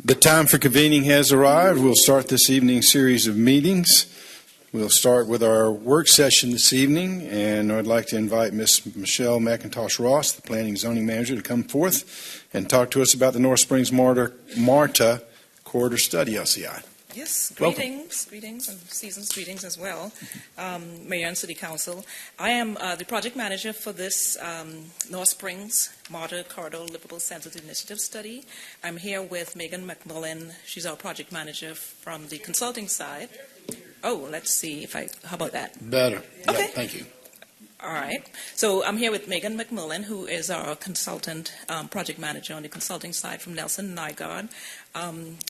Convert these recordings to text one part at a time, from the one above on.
The time for convening has arrived. We'll start this evening's series of meetings. We'll start with our work session this evening, and I'd like to invite Ms. Michelle McIntosh Ross, the Planning and Zoning Manager, to come forth and talk to us about the North Springs MARTA Corridor Study, LCI. Yes, Welcome. greetings, and season's greetings as well, Mayor and City Council. I am the project manager for this North Springs MARTA Corridor Livable Centers Initiative study. I'm here with Megan McMillan. She's our project manager from the consulting side. Oh, let's see how about that? Better. Okay. Yeah, thank you. All right. So I'm here with Megan McMillan, who is our consultant project manager on the consulting side from Nelson Nygaard.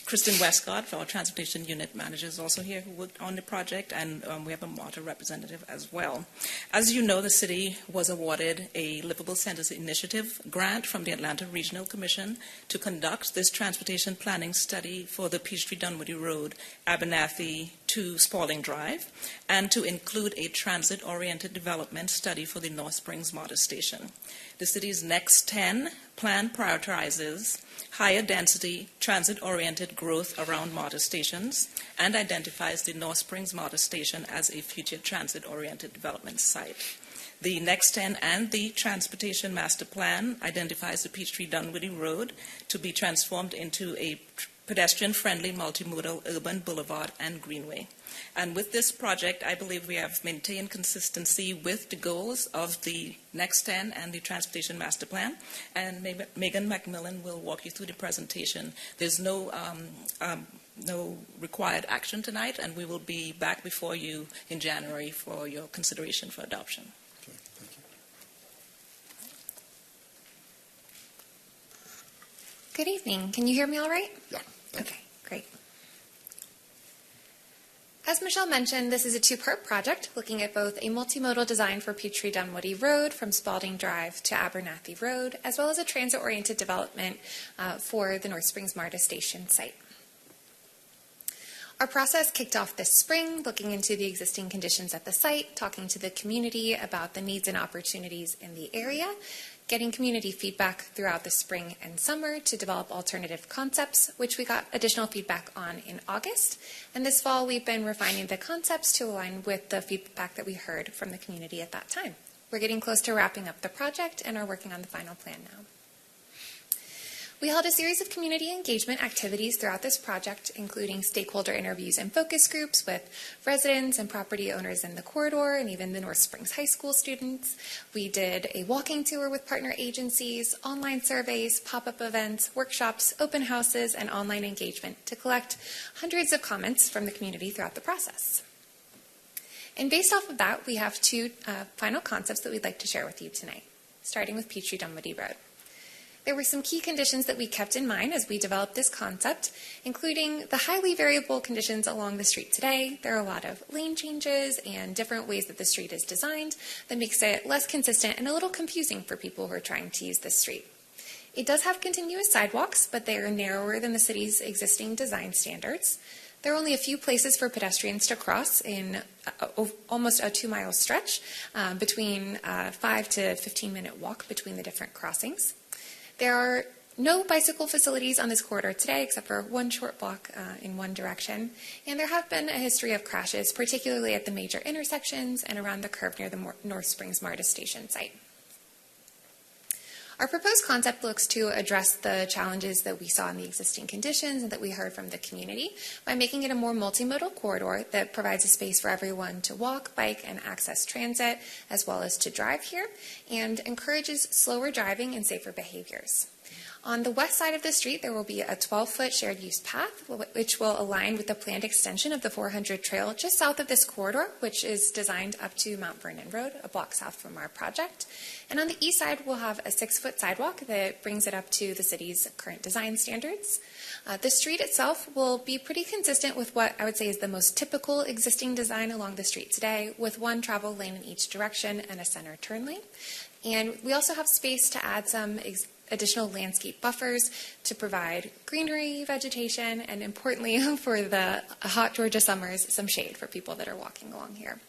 Kristen Westcott, our transportation unit manager, is also here who worked on the project, and we have a MARTA representative as well. As you know, the city was awarded a Livable Centers Initiative grant from the Atlanta Regional Commission to conduct this transportation planning study for the Peachtree Dunwoody Road, Abernathy to Spalding Drive, and to include a transit-oriented development study for the North Springs MARTA station. The city's Next 10 plan prioritizes higher density, transit-oriented growth around MARTA stations and identifies the North Springs MARTA station as a future transit-oriented development site. The Next 10 and the Transportation Master Plan identifies the Peachtree Dunwoody Road to be transformed into a pedestrian-friendly multimodal urban boulevard and greenway. And with this project, I believe we have maintained consistency with the goals of the Next 10 and the Transportation Master Plan. And Megan McMillan will walk you through the presentation. There's no required action tonight, and we will be back before you in January for your consideration for adoption. Okay, thank you. Good evening. Can you hear me all right? Yeah. Okay, great. As Michelle mentioned, this is a two-part project looking at both a multimodal design for Peachtree Dunwoody Road from Spalding Drive to Abernathy Road, as well as a transit-oriented development for the North Springs MARTA station site. Our process kicked off this spring, looking into the existing conditions at the site, talking to the community about the needs and opportunities in the area, getting community feedback throughout the spring and summer to develop alternative concepts, which we got additional feedback on in August. And this fall, we've been refining the concepts to align with the feedback that we heard from the community at that time. We're getting close to wrapping up the project and are working on the final plan now. We held a series of community engagement activities throughout this project, including stakeholder interviews and focus groups with residents and property owners in the corridor and even the North Springs High School students. We did a walking tour with partner agencies, online surveys, pop-up events, workshops, open houses, and online engagement to collect hundreds of comments from the community throughout the process. And based off of that, we have two final concepts that we'd like to share with you tonight, starting with Peachtree Dunwoody Road. There were some key conditions that we kept in mind as we developed this concept, including the highly variable conditions along the street today. There are a lot of lane changes and different ways that the street is designed that makes it less consistent and a little confusing for people who are trying to use this street. It does have continuous sidewalks, but they are narrower than the city's existing design standards. There are only a few places for pedestrians to cross in almost a 2-mile stretch between 5 to 15-minute walk between the different crossings. There are no bicycle facilities on this corridor today except for one short block in one direction, and there have been a history of crashes, particularly at the major intersections and around the curve near the North Springs MARTA station site. Our proposed concept looks to address the challenges that we saw in the existing conditions and that we heard from the community by making it a more multimodal corridor that provides a space for everyone to walk, bike, and access transit, as well as to drive here, and encourages slower driving and safer behaviors. On the west side of the street, there will be a 12-foot shared use path, which will align with the planned extension of the 400 trail just south of this corridor, which is designed up to Mount Vernon Road, a block south from our project. And on the east side, we'll have a 6-foot sidewalk that brings it up to the city's current design standards. The street itself will be pretty consistent with what I would say is the most typical existing design along the street today, with one travel lane in each direction and a center turn lane. And we also have space to add some additional landscape buffers to provide greenery, vegetation, and importantly for the hot Georgia summers, some shade for people that are walking along here.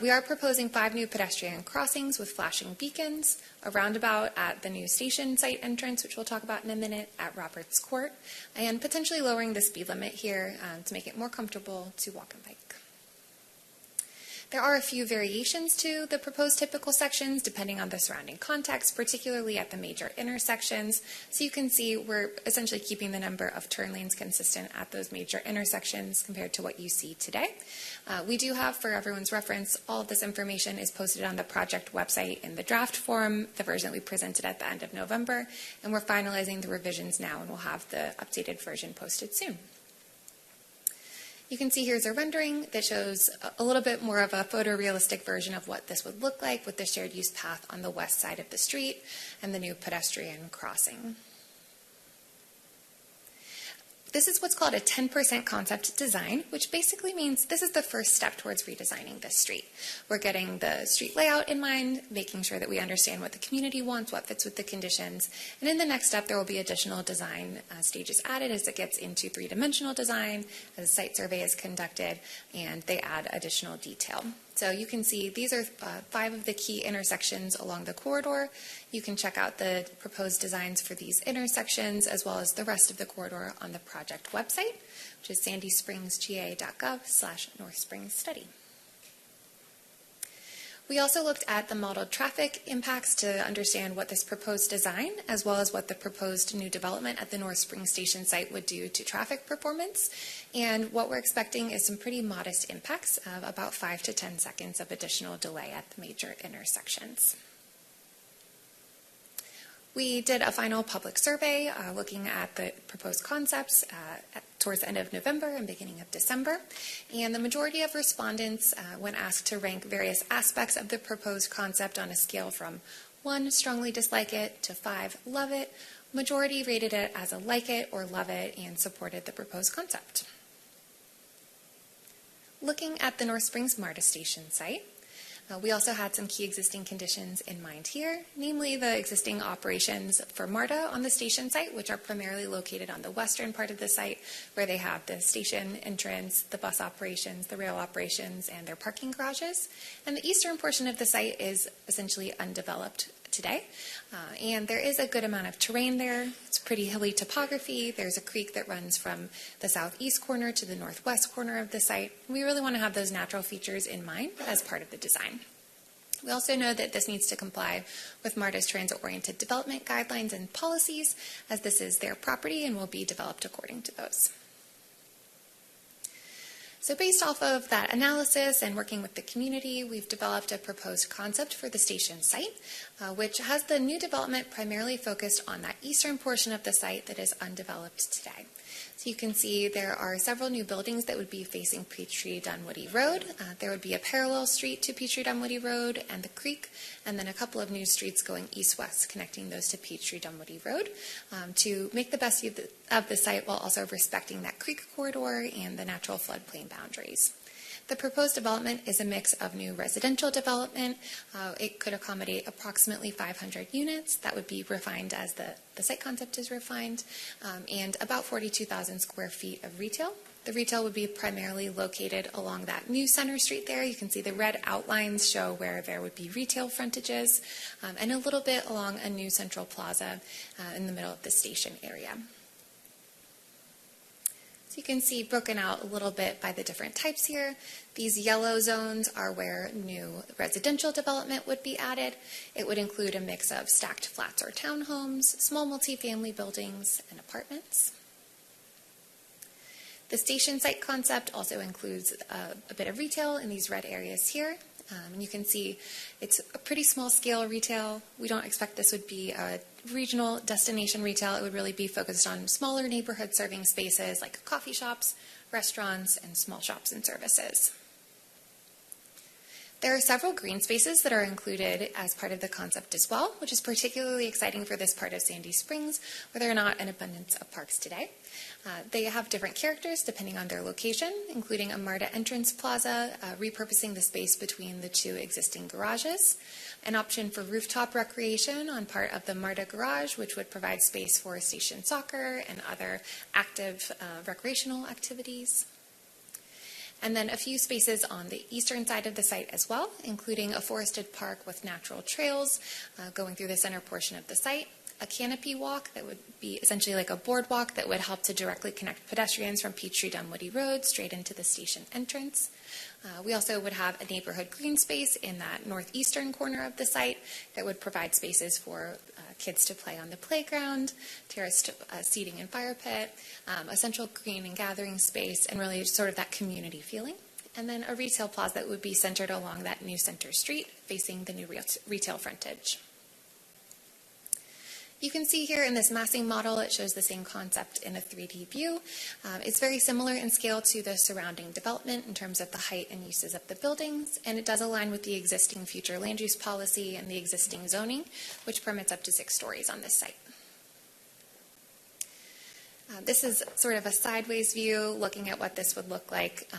We are proposing 5 new pedestrian crossings with flashing beacons, a roundabout at the new station site entrance, which we'll talk about in a minute, at Roberts Court, and potentially lowering the speed limit here to make it more comfortable to walk and bike. There are a few variations to the proposed typical sections depending on the surrounding context, particularly at the major intersections. So you can see we're essentially keeping the number of turn lanes consistent at those major intersections compared to what you see today. We do have, for everyone's reference, all of this information is posted on the project website in the draft form, the version that we presented at the end of November, and we're finalizing the revisions now, and we'll have the updated version posted soon. You can see here's a rendering that shows a little bit more of a photorealistic version of what this would look like with the shared use path on the west side of the street and the new pedestrian crossing. This is what's called a 10% concept design, which basically means this is the first step towards redesigning this street. We're getting the street layout in mind, making sure that we understand what the community wants, what fits with the conditions, and in the next step there will be additional design stages added as it gets into 3-dimensional design, as a site survey is conducted, and they add additional detail. So you can see these are 5 of the key intersections along the corridor. You can check out the proposed designs for these intersections as well as the rest of the corridor on the project website, which is sandyspringsga.gov/northspringsstudy. We also looked at the modeled traffic impacts to understand what this proposed design, as well as what the proposed new development at the North Springs Station site would do to traffic performance. And what we're expecting is some pretty modest impacts of about 5 to 10 seconds of additional delay at the major intersections. We did a final public survey looking at the proposed concepts towards the end of November and beginning of December. And the majority of respondents, when asked to rank various aspects of the proposed concept on a scale from 1, strongly dislike it, to 5, love it, majority rated it as a like it or love it and supported the proposed concept. Looking at the North Springs MARTA station site, we also had some key existing conditions in mind here, namely the existing operations for MARTA on the station site, which are primarily located on the western part of the site, where they have the station entrance, the bus operations, the rail operations, and their parking garages. And the eastern portion of the site is essentially undeveloped today. And there is a good amount of terrain there. It's pretty hilly topography. There's a creek that runs from the southeast corner to the northwest corner of the site. We really want to have those natural features in mind as part of the design. We also know that this needs to comply with MARTA's transit-oriented development guidelines and policies, as this is their property and will be developed according to those. So based off of that analysis and working with the community, we've developed a proposed concept for the station site, which has the new development primarily focused on that eastern portion of the site that is undeveloped today. So you can see there are several new buildings that would be facing Peachtree-Dunwoody Road. There would be a parallel street to Peachtree-Dunwoody Road and the creek, and then a couple of new streets going east-west connecting those to Peachtree-Dunwoody Road to make the best use of the site while also respecting that creek corridor and the natural floodplain boundaries. The proposed development is a mix of new residential development. It could accommodate approximately 500 units. That would be refined as the site concept is refined, and about 42,000 square feet of retail. The retail would be primarily located along that new center street there. You can see the red outlines show where there would be retail frontages, and a little bit along a new central plaza in the middle of the station area. So you can see broken out a little bit by the different types here. These yellow zones are where new residential development would be added. It would include a mix of stacked flats or townhomes, small multifamily buildings, and apartments. The station site concept also includes a bit of retail in these red areas here. And you can see it's a pretty small scale retail. We don't expect this would be a regional destination retail. It would really be focused on smaller neighborhood serving spaces like coffee shops, restaurants, and small shops and services. There are several green spaces that are included as part of the concept as well, which is particularly exciting for this part of Sandy Springs, where there are not an abundance of parks today. They have different characters depending on their location, including a MARTA entrance plaza, repurposing the space between the 2 existing garages, an option for rooftop recreation on part of the MARTA garage, which would provide space for station soccer and other active recreational activities. and then a few spaces on the eastern side of the site as well, including a forested park with natural trails going through the center portion of the site, a canopy walk that would be essentially like a boardwalk that would help to directly connect pedestrians from Peachtree Dunwoody Road straight into the station entrance. We also would have a neighborhood green space in that northeastern corner of the site that would provide spaces for kids to play on the playground, terraced seating and fire pit, a central green and gathering space, and really sort of that community feeling. And then a retail plaza that would be centered along that new center street facing the new retail frontage. You can see here in this massing model, it shows the same concept in a 3D view. It's very similar in scale to the surrounding development in terms of the height and uses of the buildings, and it does align with the existing future land use policy and the existing zoning, which permits up to 6 stories on this site. This is sort of a sideways view looking at what this would look like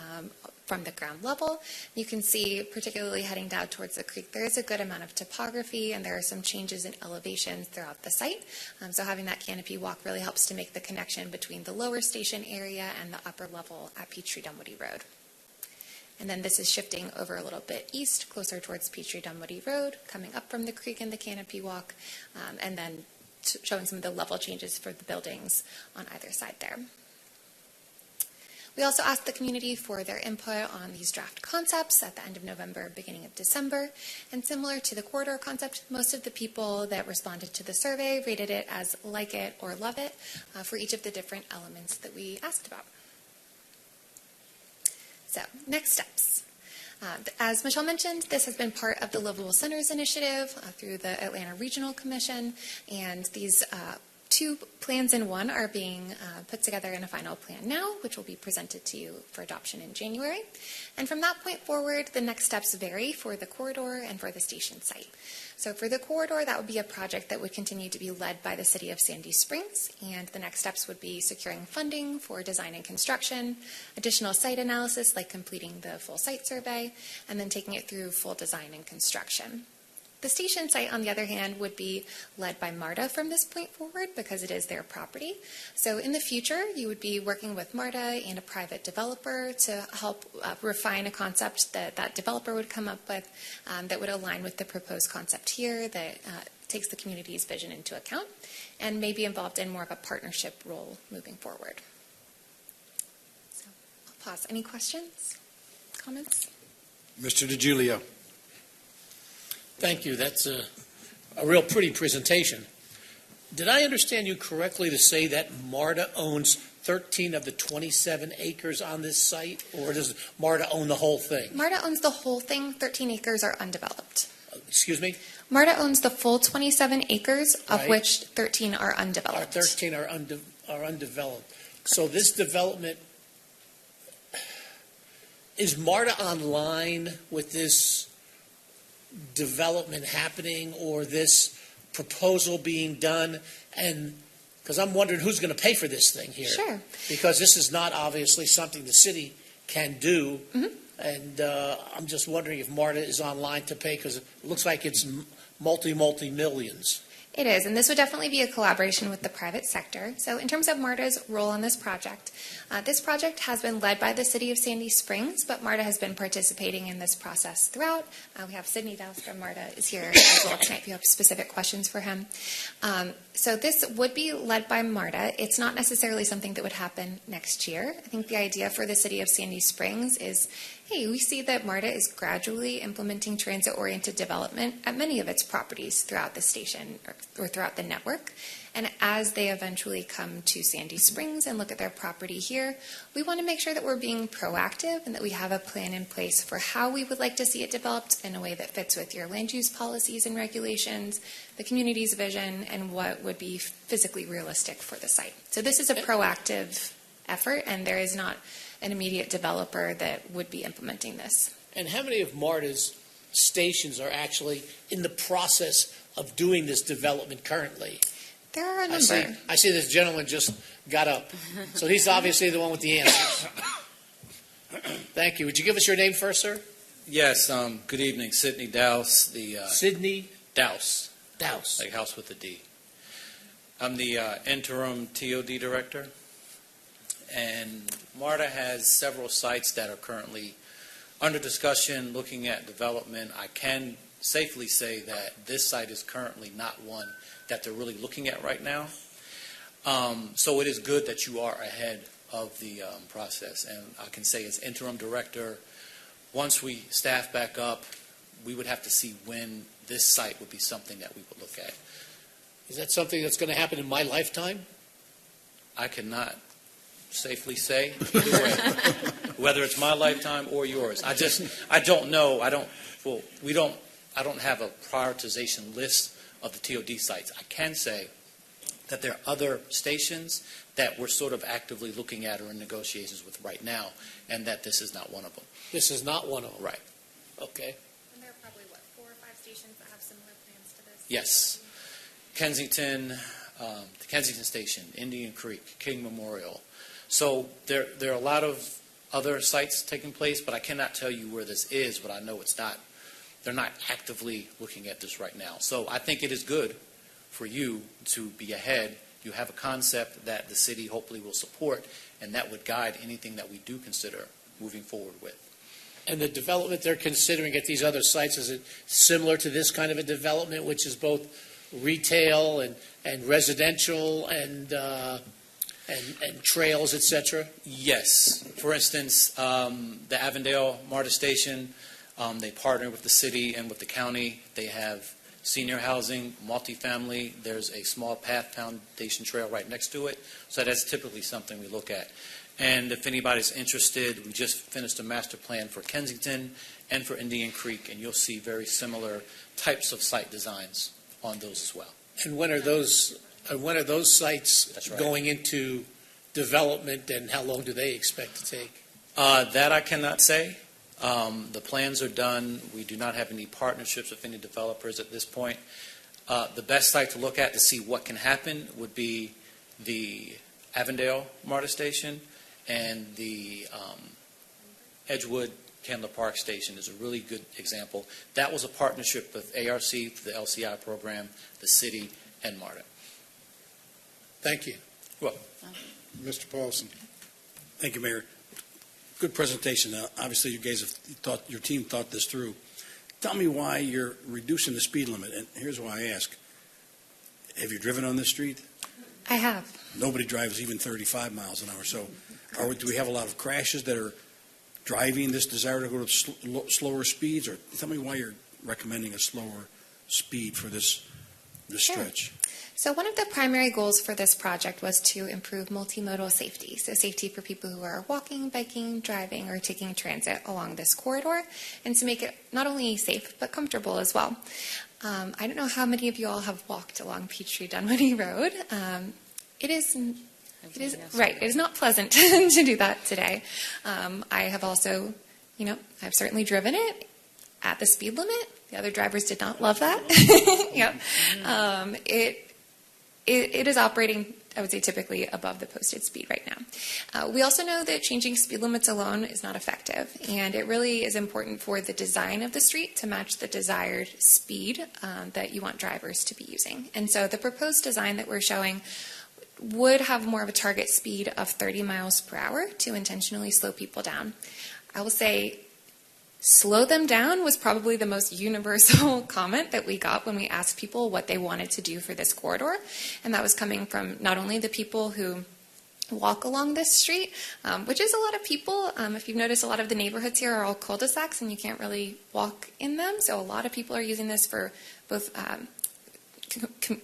from the ground level. You can see, particularly heading down towards the creek, there is a good amount of topography and there are some changes in elevations throughout the site. So having that canopy walk really helps to make the connection between the lower station area and the upper level at Peachtree Dunwoody Road. And then this is shifting over a little bit east, closer towards Peachtree Dunwoody Road, coming up from the creek and the canopy walk, and then showing some of the level changes for the buildings on either side there. We also asked the community for their input on these draft concepts at the end of November, beginning of December. And similar to the corridor concept, most of the people that responded to the survey rated it as like it or love it for each of the different elements that we asked about. So, next steps. As Michelle mentioned, this has been part of the Livable Centers Initiative through the Atlanta Regional Commission, and these 2 plans in one are being put together in a final plan now, which will be presented to you for adoption in January. And from that point forward, the next steps vary for the corridor and for the station site. So for the corridor, that would be a project that would continue to be led by the City of Sandy Springs, and the next steps would be securing funding for design and construction, additional site analysis like completing the full site survey, and then taking it through full design and construction. The station site, on the other hand, would be led by MARTA from this point forward because it is their property. So in the future, you would be working with MARTA and a private developer to help refine a concept that that developer would come up with that would align with the proposed concept here that takes the community's vision into account and may be involved in more of a partnership role moving forward. So I'll pause. Any questions, comments? Mr. DiGiulio. Thank you. That's a real pretty presentation. Did I understand you correctly to say that MARTA owns 13 of the 27 acres on this site, or does MARTA own the whole thing? MARTA owns the whole thing. 13 acres are undeveloped. Excuse me? MARTA owns the full 27 acres, of Right. which 13 are undeveloped. 13 are undeveloped. So this development, is MARTA online with this development happening or this proposal being done? And because I'm wondering who's going to pay for this thing here. Sure. Because this is not obviously something the city can do. Mhm. And I'm just wondering if MARTA is online to pay, because it looks like it's multi-millions. It is, and this would definitely be a collaboration with the private sector. So in terms of MARTA's role on this project has been led by the City of Sandy Springs, but MARTA has been participating in this process throughout. We have Sydney Dowse from MARTA is here as well tonight if you have specific questions for him. So this would be led by MARTA. It's not necessarily something that would happen next year. I think the idea for the City of Sandy Springs is, hey, we see that MARTA is gradually implementing transit-oriented development at many of its properties throughout the station or throughout the network. And as they eventually come to Sandy Springs and look at their property here, we want to make sure that we're being proactive and that we have a plan in place for how we would like to see it developed in a way that fits with your land use policies and regulations, the community's vision, and what would be physically realistic for the site. So this is a proactive effort, and there is not an immediate developer that would be implementing this. And how many of MARTA's stations are actually in the process of doing this development currently? There are a number. I see this gentleman just got up. So he's obviously the one with the answers. Thank you. Would you give us your name first, sir? Yes, good evening. Sydney Dowse, Sydney Dowse, Dowse. like house with a D. I'm the interim TOD director, and MARTA has several sites that are currently under discussion, looking at development. I can safely say that this site is currently not one that they're really looking at right now. So it is good that you are ahead of the process. And I can say as interim director, once we staff back up, we would have to see when this site would be something that we would look at. Is that something that's going to happen in my lifetime? I cannot safely say either way, whether it's my lifetime or yours. I don't know. I don't have a prioritization list of the TOD sites. I can say that there are other stations that we're sort of actively looking at or in negotiations with right now, and that this is not one of them. This is not one of them. Right. Okay. And there are probably, 4 or 5 stations that have similar plans to this? Yes. Kensington, the Kensington Station, Indian Creek, King Memorial. So there are a lot of other sites taking place, but I cannot tell you where this is, but I know it's not. They're not actively looking at this right now. So I think it is good for you to be ahead. You have a concept that the city hopefully will support, and that would guide anything that we do consider moving forward with. And the development they're considering at these other sites, is it similar to this kind of a development, which is both retail and residential and trails, et cetera? Yes. For instance, the Avondale MARTA station, they partner with the city and with the county. They have senior housing, multifamily. There's a small path foundation trail right next to it. So that's typically something we look at. And if anybody's interested, we just finished a master plan for Kensington and for Indian Creek, and you'll see very similar types of site designs on those as well. And when are those sites That's right. going into development, and how long do they expect to take? That I cannot say. The plans are done. We do not have any partnerships with any developers at this point. The best site to look at to see what can happen would be the Avondale MARTA station, and the Edgewood Candler Park station is a really good example. That was a partnership with ARC, the LCI program, the city, and MARTA. Thank you. Mr. Paulson. Thank you, Mayor. Good presentation. Obviously, you guys have thought, your team thought this through. Tell me why you're reducing the speed limit, and here's why I ask. Have you driven on this street? I have. Nobody drives even 35 miles an hour. So do we have a lot of crashes that are driving this desire to go to slower speeds? Or tell me why you're recommending a slower speed for this Sure. stretch. So one of the primary goals for this project was to improve multimodal safety. So safety for people who are walking, biking, driving, or taking transit along this corridor, and to make it not only safe, but comfortable as well. I don't know how many of you all have walked along Peachtree Dunwoody Road. It is right. It is not pleasant to do that today. I have also, I've certainly driven it at the speed limit. The other drivers did not love that. Yep. It is operating, I would say, typically above the posted speed right now. We also know that changing speed limits alone is not effective, and it really is important for the design of the street to match the desired speed that you want drivers to be using. And so the proposed design that we're showing would have more of a target speed of 30 miles per hour to intentionally slow people down. I will say slow them down was probably the most universal comment that we got when we asked people what they wanted to do for this corridor. And that was coming from not only the people who walk along this street, which is a lot of people. If you've noticed, a lot of the neighborhoods here are all cul-de-sacs and you can't really walk in them. So a lot of people are using this for both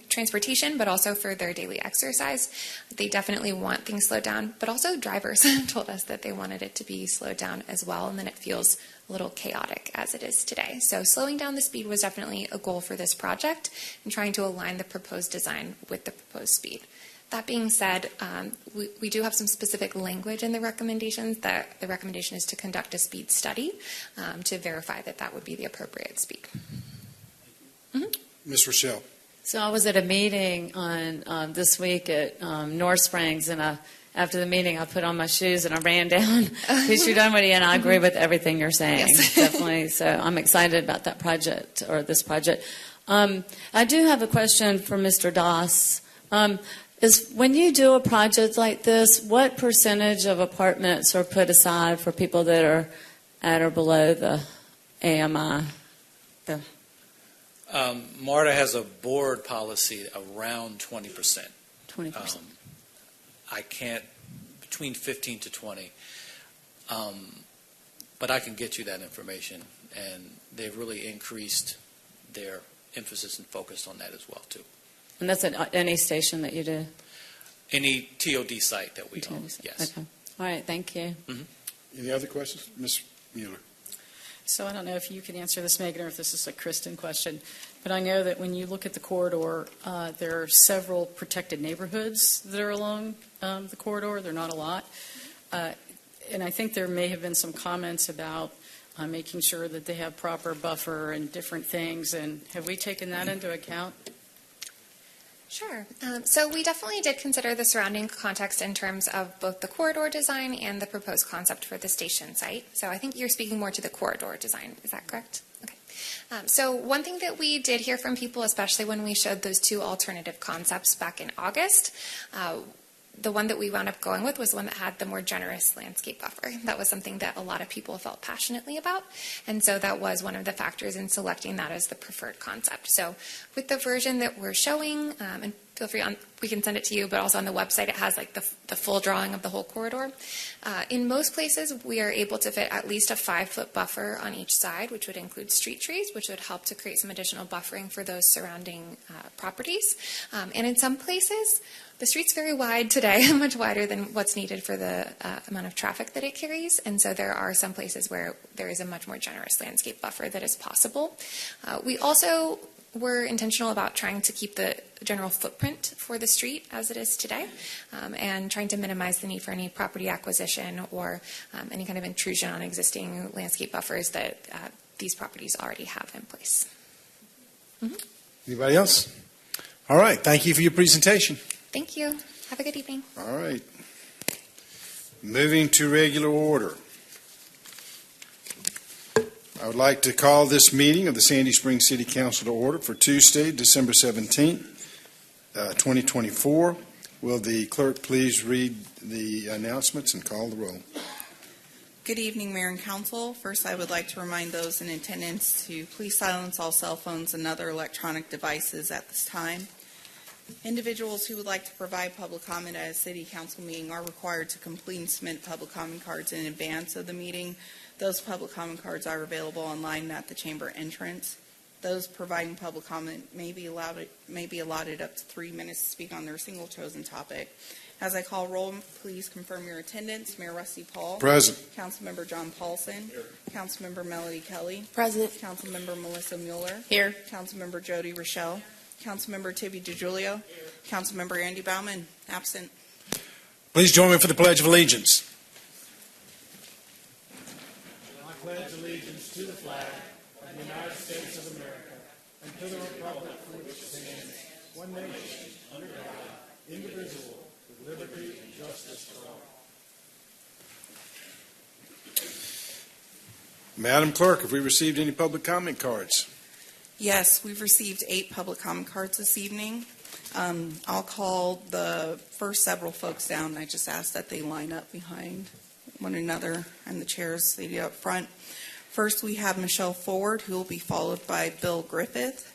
transportation, but also for their daily exercise. They definitely want things slowed down, but also drivers told us that they wanted it to be slowed down as well, and then it feels a little chaotic as it is today. So slowing down the speed was definitely a goal for this project, and trying to align the proposed design with the proposed speed. That being said, we do have some specific language in the recommendations that the recommendation is to conduct a speed study to verify that that would be the appropriate speed. Ms. Rochelle. So I was at a meeting on this week at North Springs, and after the meeting, I put on my shoes and I ran down Peachtree Dunwoody, and I agree with everything you're saying. Yes. Definitely. So I'm excited about that project, or this project. I do have a question for Mr. Doss. Is when you do a project like this, what percentage of apartments are put aside for people that are at or below the AMI? MARTA has a board policy around 20%. 20%. I can't, between 15 to 20. But I can get you that information, and they've really increased their emphasis and focus on that as well, too. And that's at any station that you do? Any TOD site that we own, yes. Okay. All right, thank you. Any other questions? Ms. Mueller. So I don't know if you can answer this, Megan, or if this is a Kristen question, but I know that when you look at the corridor, there are several protected neighborhoods that are along the corridor. They're not a lot. And I think there may have been some comments about making sure that they have proper buffer and different things. And have we taken that into account? Sure. So we definitely did consider the surrounding context in terms of both the corridor design and the proposed concept for the station site. So I think you're speaking more to the corridor design. Is that correct? Okay. So one thing that we did hear from people, especially when we showed those two alternative concepts back in August, the one that we wound up going with was the one that had the more generous landscape buffer. That was something that a lot of people felt passionately about, and so that was one of the factors in selecting that as the preferred concept. So with the version that we're showing, and feel free, we can send it to you, but also on the website it has like the full drawing of the whole corridor. In most places we are able to fit at least a 5-foot buffer on each side, which would include street trees, which would help to create some additional buffering for those surrounding properties. And in some places, the street's very wide today, much wider than what's needed for the amount of traffic that it carries, and so there are some places where there is a much more generous landscape buffer that is possible. We also were intentional about trying to keep the general footprint for the street as it is today, and trying to minimize the need for any property acquisition or any kind of intrusion on existing landscape buffers that these properties already have in place. Anybody else? All right. Thank you for your presentation. Thank you. Have a good evening. All right. Moving to regular order. I would like to call this meeting of the Sandy Springs City Council to order for Tuesday, December 17th, 2024. Will the clerk please read the announcements and call the roll? Good evening, Mayor and Council. First, I would like to remind those in attendance to please silence all cell phones and other electronic devices at this time. Individuals who would like to provide public comment at a city council meeting are required to complete and submit public comment cards in advance of the meeting. Those public comment cards are available online at the chamber entrance. Those providing public comment may be allotted up to 3 minutes to speak on their single chosen topic. As I call roll, please confirm your attendance. Mayor Rusty Paul. Present. Councilmember John Paulson. Here. Councilmember Melody Kelly. Present. Councilmember Melissa Mueller. Here. Councilmember Jody Rochelle. Councilmember Tibby DiGiulio. Here. Councilmember Andy Bauman. Absent. Please join me for the Pledge of Allegiance. I pledge allegiance to the flag of the United States of America and to the republic for which it stands, one nation, under God, indivisible, with liberty and justice for all. Madam Clerk, have we received any public comment cards? Yes, we've received 8 public comment cards this evening. I'll call the first several folks down. I just ask that they line up behind one another and the chairs seated up front. First, we have Michelle Ford, who will be followed by Bill Griffith.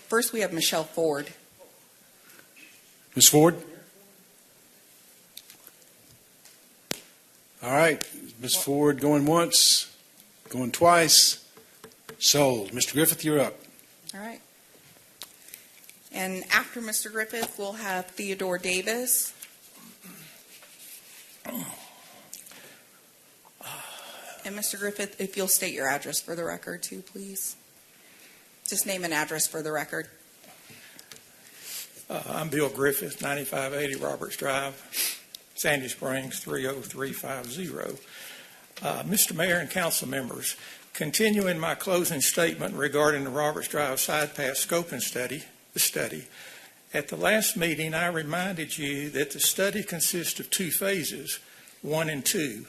First, we have Michelle Ford. Ms. Ford? All right. Ms. Ford going once, going twice. Sold. Mr. Griffith, you're up. All right. And after Mr. Griffith, we'll have Theodore Davis. And Mr. Griffith, if you'll state your address for the record too, please. Just name an address for the record. I'm Bill Griffith, 9580 Roberts Drive, Sandy Springs, 30350. Mr. Mayor and council members, continuing my closing statement regarding the Roberts Drive Side Path Scoping Study, at the last meeting I reminded you that the study consists of 2 phases, 1 and 2.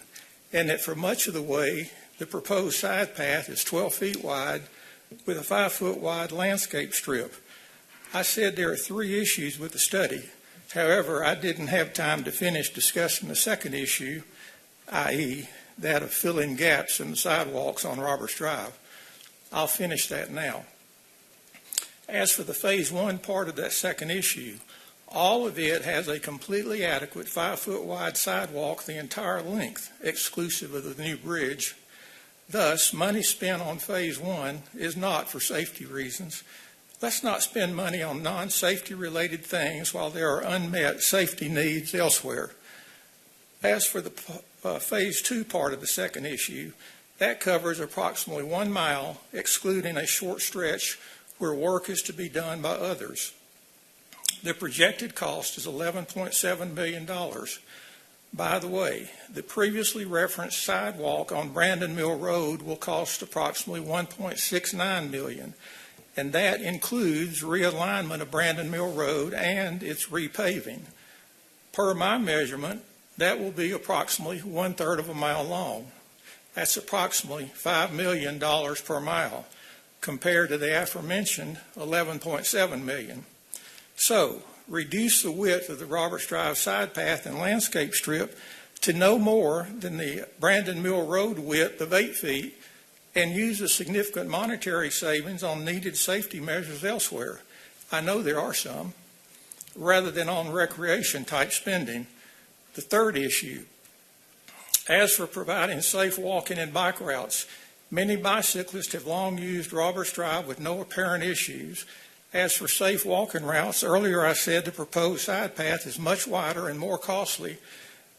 and that for much of the way, the proposed side path is 12 feet wide with a 5-foot wide landscape strip. I said there are 3 issues with the study. However, I didn't have time to finish discussing the second issue, i.e., that of filling gaps in the sidewalks on Roberts Drive. I'll finish that now. As for the Phase 1 part of that second issue, all of it has a completely adequate 5-foot wide sidewalk the entire length, exclusive of the new bridge. Thus, money spent on Phase 1 is not for safety reasons. Let's not spend money on non-safety related things while there are unmet safety needs elsewhere. As for the Phase 2 part of the second issue, that covers approximately 1 mile, excluding a short stretch where work is to be done by others. The projected cost is $11.7 million. By the way, the previously referenced sidewalk on Brandon Mill Road will cost approximately $1.69 million, and that includes realignment of Brandon Mill Road and its repaving. Per my measurement, that will be approximately 1/3 of a mile long. That's approximately $5 million per mile, compared to the aforementioned $11.7 million. So, reduce the width of the Roberts Drive side path and landscape strip to no more than the Brandon Mill Road width of 8 feet, and use a significant monetary savings on needed safety measures elsewhere. I know there are some, rather than on recreation type spending. The third issue, as for providing safe walking and bike routes, many bicyclists have long used Roberts Drive with no apparent issues. As for safe walking routes, earlier I said the proposed side path is much wider and more costly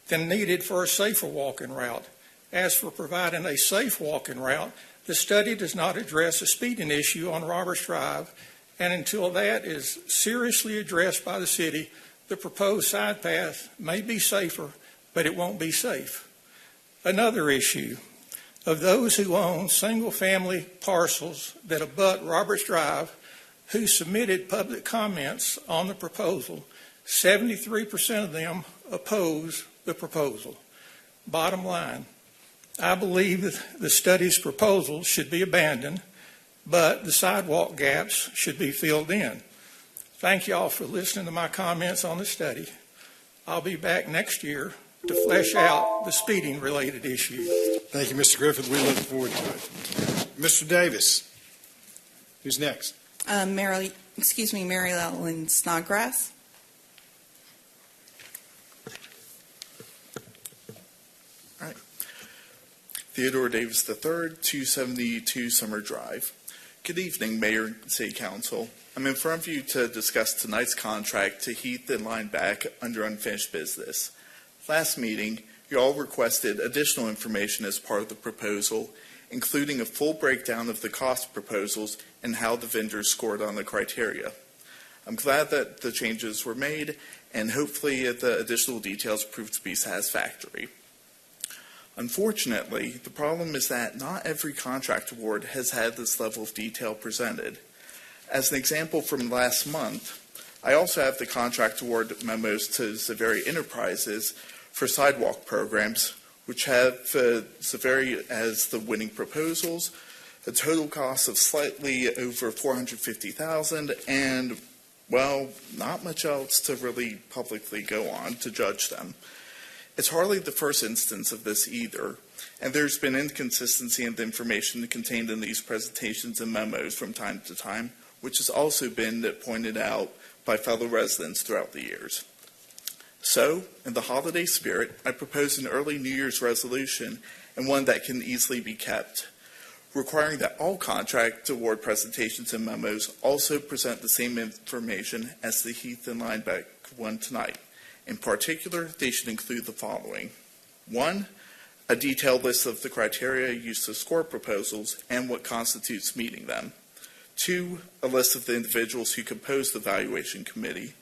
than needed for a safer walking route. As for providing a safe walking route, the study does not address a speeding issue on Roberts Drive, and until that is seriously addressed by the city, the proposed side path may be safer, but it won't be safe. Another issue, of those who own single-family parcels that abut Roberts Drive who submitted public comments on the proposal, 73% of them oppose the proposal. Bottom line, I believe that the study's proposal should be abandoned, but the sidewalk gaps should be filled in. Thank you all for listening to my comments on the study. I'll be back next year to flesh out the speeding-related issues. Thank you, Mr. Griffith. We look forward to it. Mr. Davis, who's next? Mary Ellen Snodgrass. All right. Theodore Davis III, 272 Summer Drive. Good evening, Mayor and City Council. I'm in front of you to discuss tonight's contract to Heath and Lineback under unfinished business. Last meeting, you all requested additional information as part of the proposal, including a full breakdown of the cost proposals and how the vendors scored on the criteria. I'm glad that the changes were made, and hopefully the additional details proved to be satisfactory. Unfortunately, the problem is that not every contract award has had this level of detail presented. As an example from last month, I also have the contract award memos to Zaveri Enterprises for sidewalk programs, which have Zaveri as the winning proposals, a total cost of slightly over $450,000, and, well, not much else to really publicly go on to judge them. It's hardly the first instance of this either, and there's been inconsistency in the information contained in these presentations and memos from time to time, which has also been pointed out by fellow residents throughout the years. So, in the holiday spirit, I propose an early New Year's resolution, and one that can easily be kept, requiring that all contract award presentations and memos also present the same information as the Heath and Lineback one tonight. In particular, they should include the following. 1, a detailed list of the criteria used to score proposals and what constitutes meeting them. 2, a list of the individuals who compose the evaluation committee.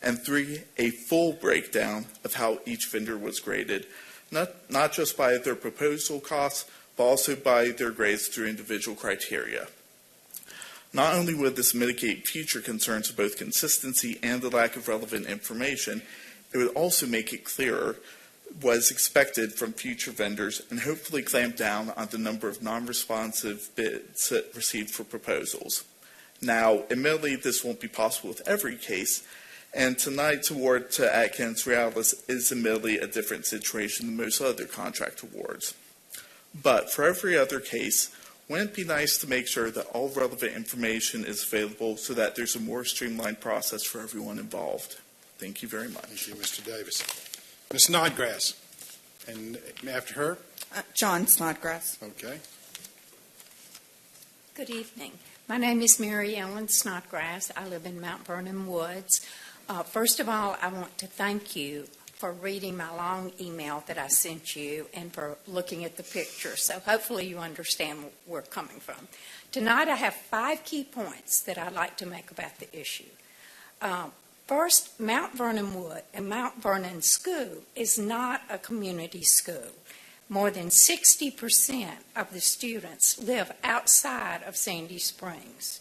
And 3, a full breakdown of how each vendor was graded, not just by their proposal costs, but also by their grades through individual criteria. Not only would this mitigate future concerns of both consistency and the lack of relevant information, it would also make it clearer was expected from future vendors and hopefully clamp down on the number of non-responsive bids received for proposals. Now, admittedly, this won't be possible with every case, and tonight's award to Atkins Realis is admittedly a different situation than most other contract awards. But for every other case, wouldn't it be nice to make sure that all relevant information is available so that there's a more streamlined process for everyone involved? Thank you very much. Thank you, Mr. Davis. Ms. Snodgrass, and after her? John Snodgrass. Okay. Good evening. My name is Mary Ellen Snodgrass. I live in Mount Vernon Woods. First of all, I want to thank you for reading my long email that I sent you and for looking at the picture. So hopefully you understand where we're coming from. Tonight I have 5 key points that I'd like to make about the issue. First, Mount Vernon Wood and Mount Vernon School is not a community school. More than 60% of the students live outside of Sandy Springs.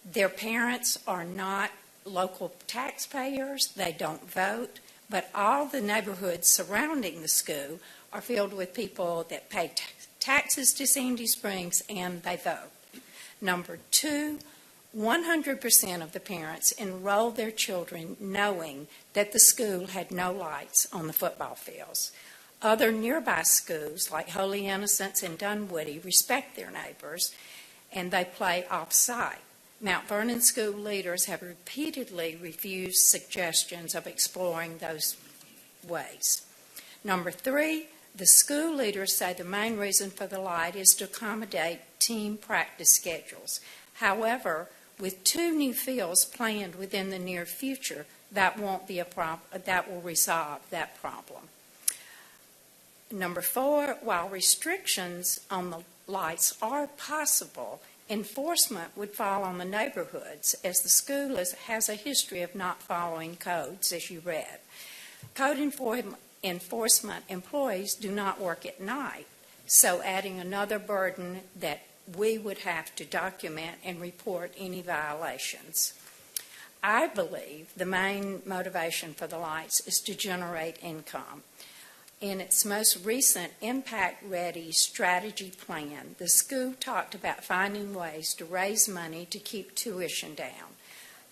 Their parents are not local taxpayers. They don't vote. But all the neighborhoods surrounding the school are filled with people that pay taxes to Sandy Springs and they vote. Number 2, 100% of the parents enroll their children knowing that the school had no lights on the football fields. Other nearby schools like Holy Innocents and Dunwoody respect their neighbors and they play off-site. Mount Vernon school leaders have repeatedly refused suggestions of exploring those ways. Number 3, the school leaders say the main reason for the light is to accommodate team practice schedules. However, with 2 new fields planned within the near future, that won't be a problem. That will resolve that problem. Number 4, while restrictions on the lights are possible, enforcement would fall on the neighborhoods as the school has a history of not following codes, as you read. Code enforcement employees do not work at night, so adding another burden that we would have to document and report any violations. I believe the main motivation for the lights is to generate income. In its most recent Impact Ready strategy plan, the school talked about finding ways to raise money to keep tuition down.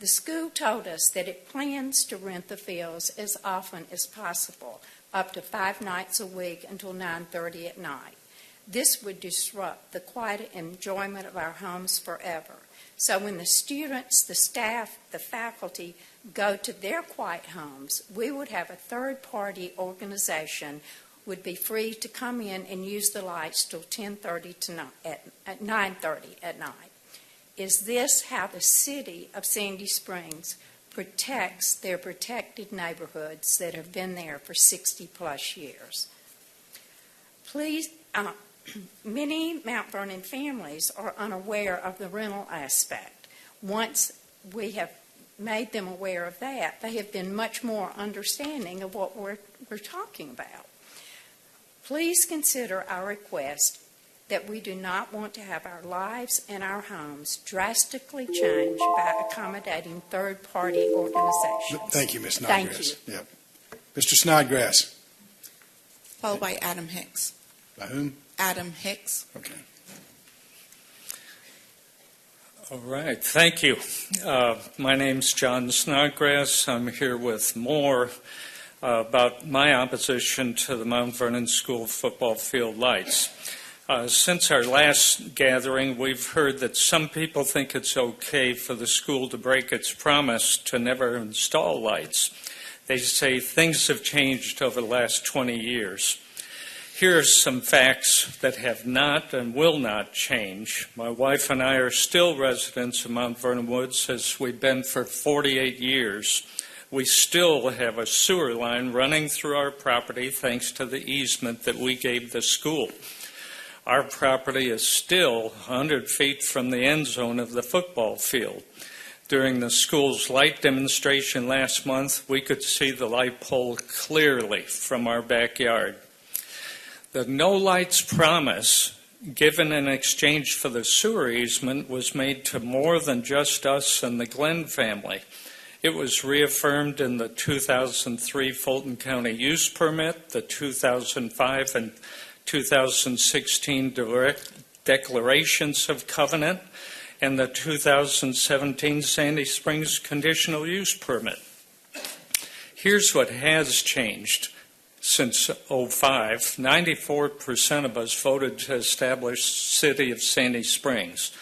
The school told us that it plans to rent the fields as often as possible, up to 5 nights a week until 9:30 at night. This would disrupt the quiet enjoyment of our homes forever. So when the students, the staff, the faculty go to their quiet homes, we would have a third-party organization would be free to come in and use the lights till 10:30 at 9:30 at night. Is this how the city of Sandy Springs protects their protected neighborhoods that have been there for 60-plus years? Please, many Mount Vernon families are unaware of the rental aspect. Once we have made them aware of that, they have been much more understanding of what we're talking about. Please consider our request that we do not want to have our lives and our homes drastically changed by accommodating third-party organizations. Thank you, Ms. Snodgrass. Thank you. Yep. Mr. Snodgrass. Followed by Adam Hicks. By whom? Adam Hicks. Okay. All right, thank you. My name's John Snodgrass. I'm here with more about my opposition to the Mount Vernon School football field lights. Since our last gathering, we've heard that some people think it's okay for the school to break its promise to never install lights. They say things have changed over the last 20 years. Here are some facts that have not and will not change. My wife and I are still residents of Mount Vernon Woods, as we've been for 48 years. We still have a sewer line running through our property thanks to the easement that we gave the school. Our property is still 100 feet from the end zone of the football field. During the school's light demonstration last month, we could see the light pole clearly from our backyard. The no lights promise given in exchange for the sewer easement was made to more than just us and the Glenn family. It was reaffirmed in the 2003 Fulton County Use Permit, the 2005 and 2016 Declarations of Covenant, and the 2017 Sandy Springs Conditional Use Permit. Here's what has changed since 05. 94% of us voted to establish City of Sandy Springs.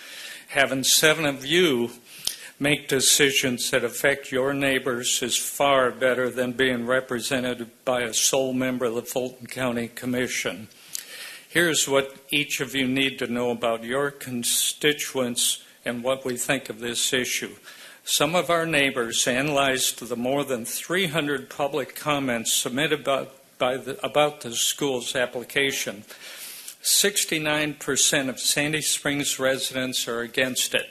Having 7 of you make decisions that affect your neighbors is far better than being represented by a sole member of the Fulton County Commission. Here's what each of you need to know about your constituents and what we think of this issue. Some of our neighbors analyzed the more than 300 public comments submitted about the school's application. 69% of Sandy Springs residents are against it.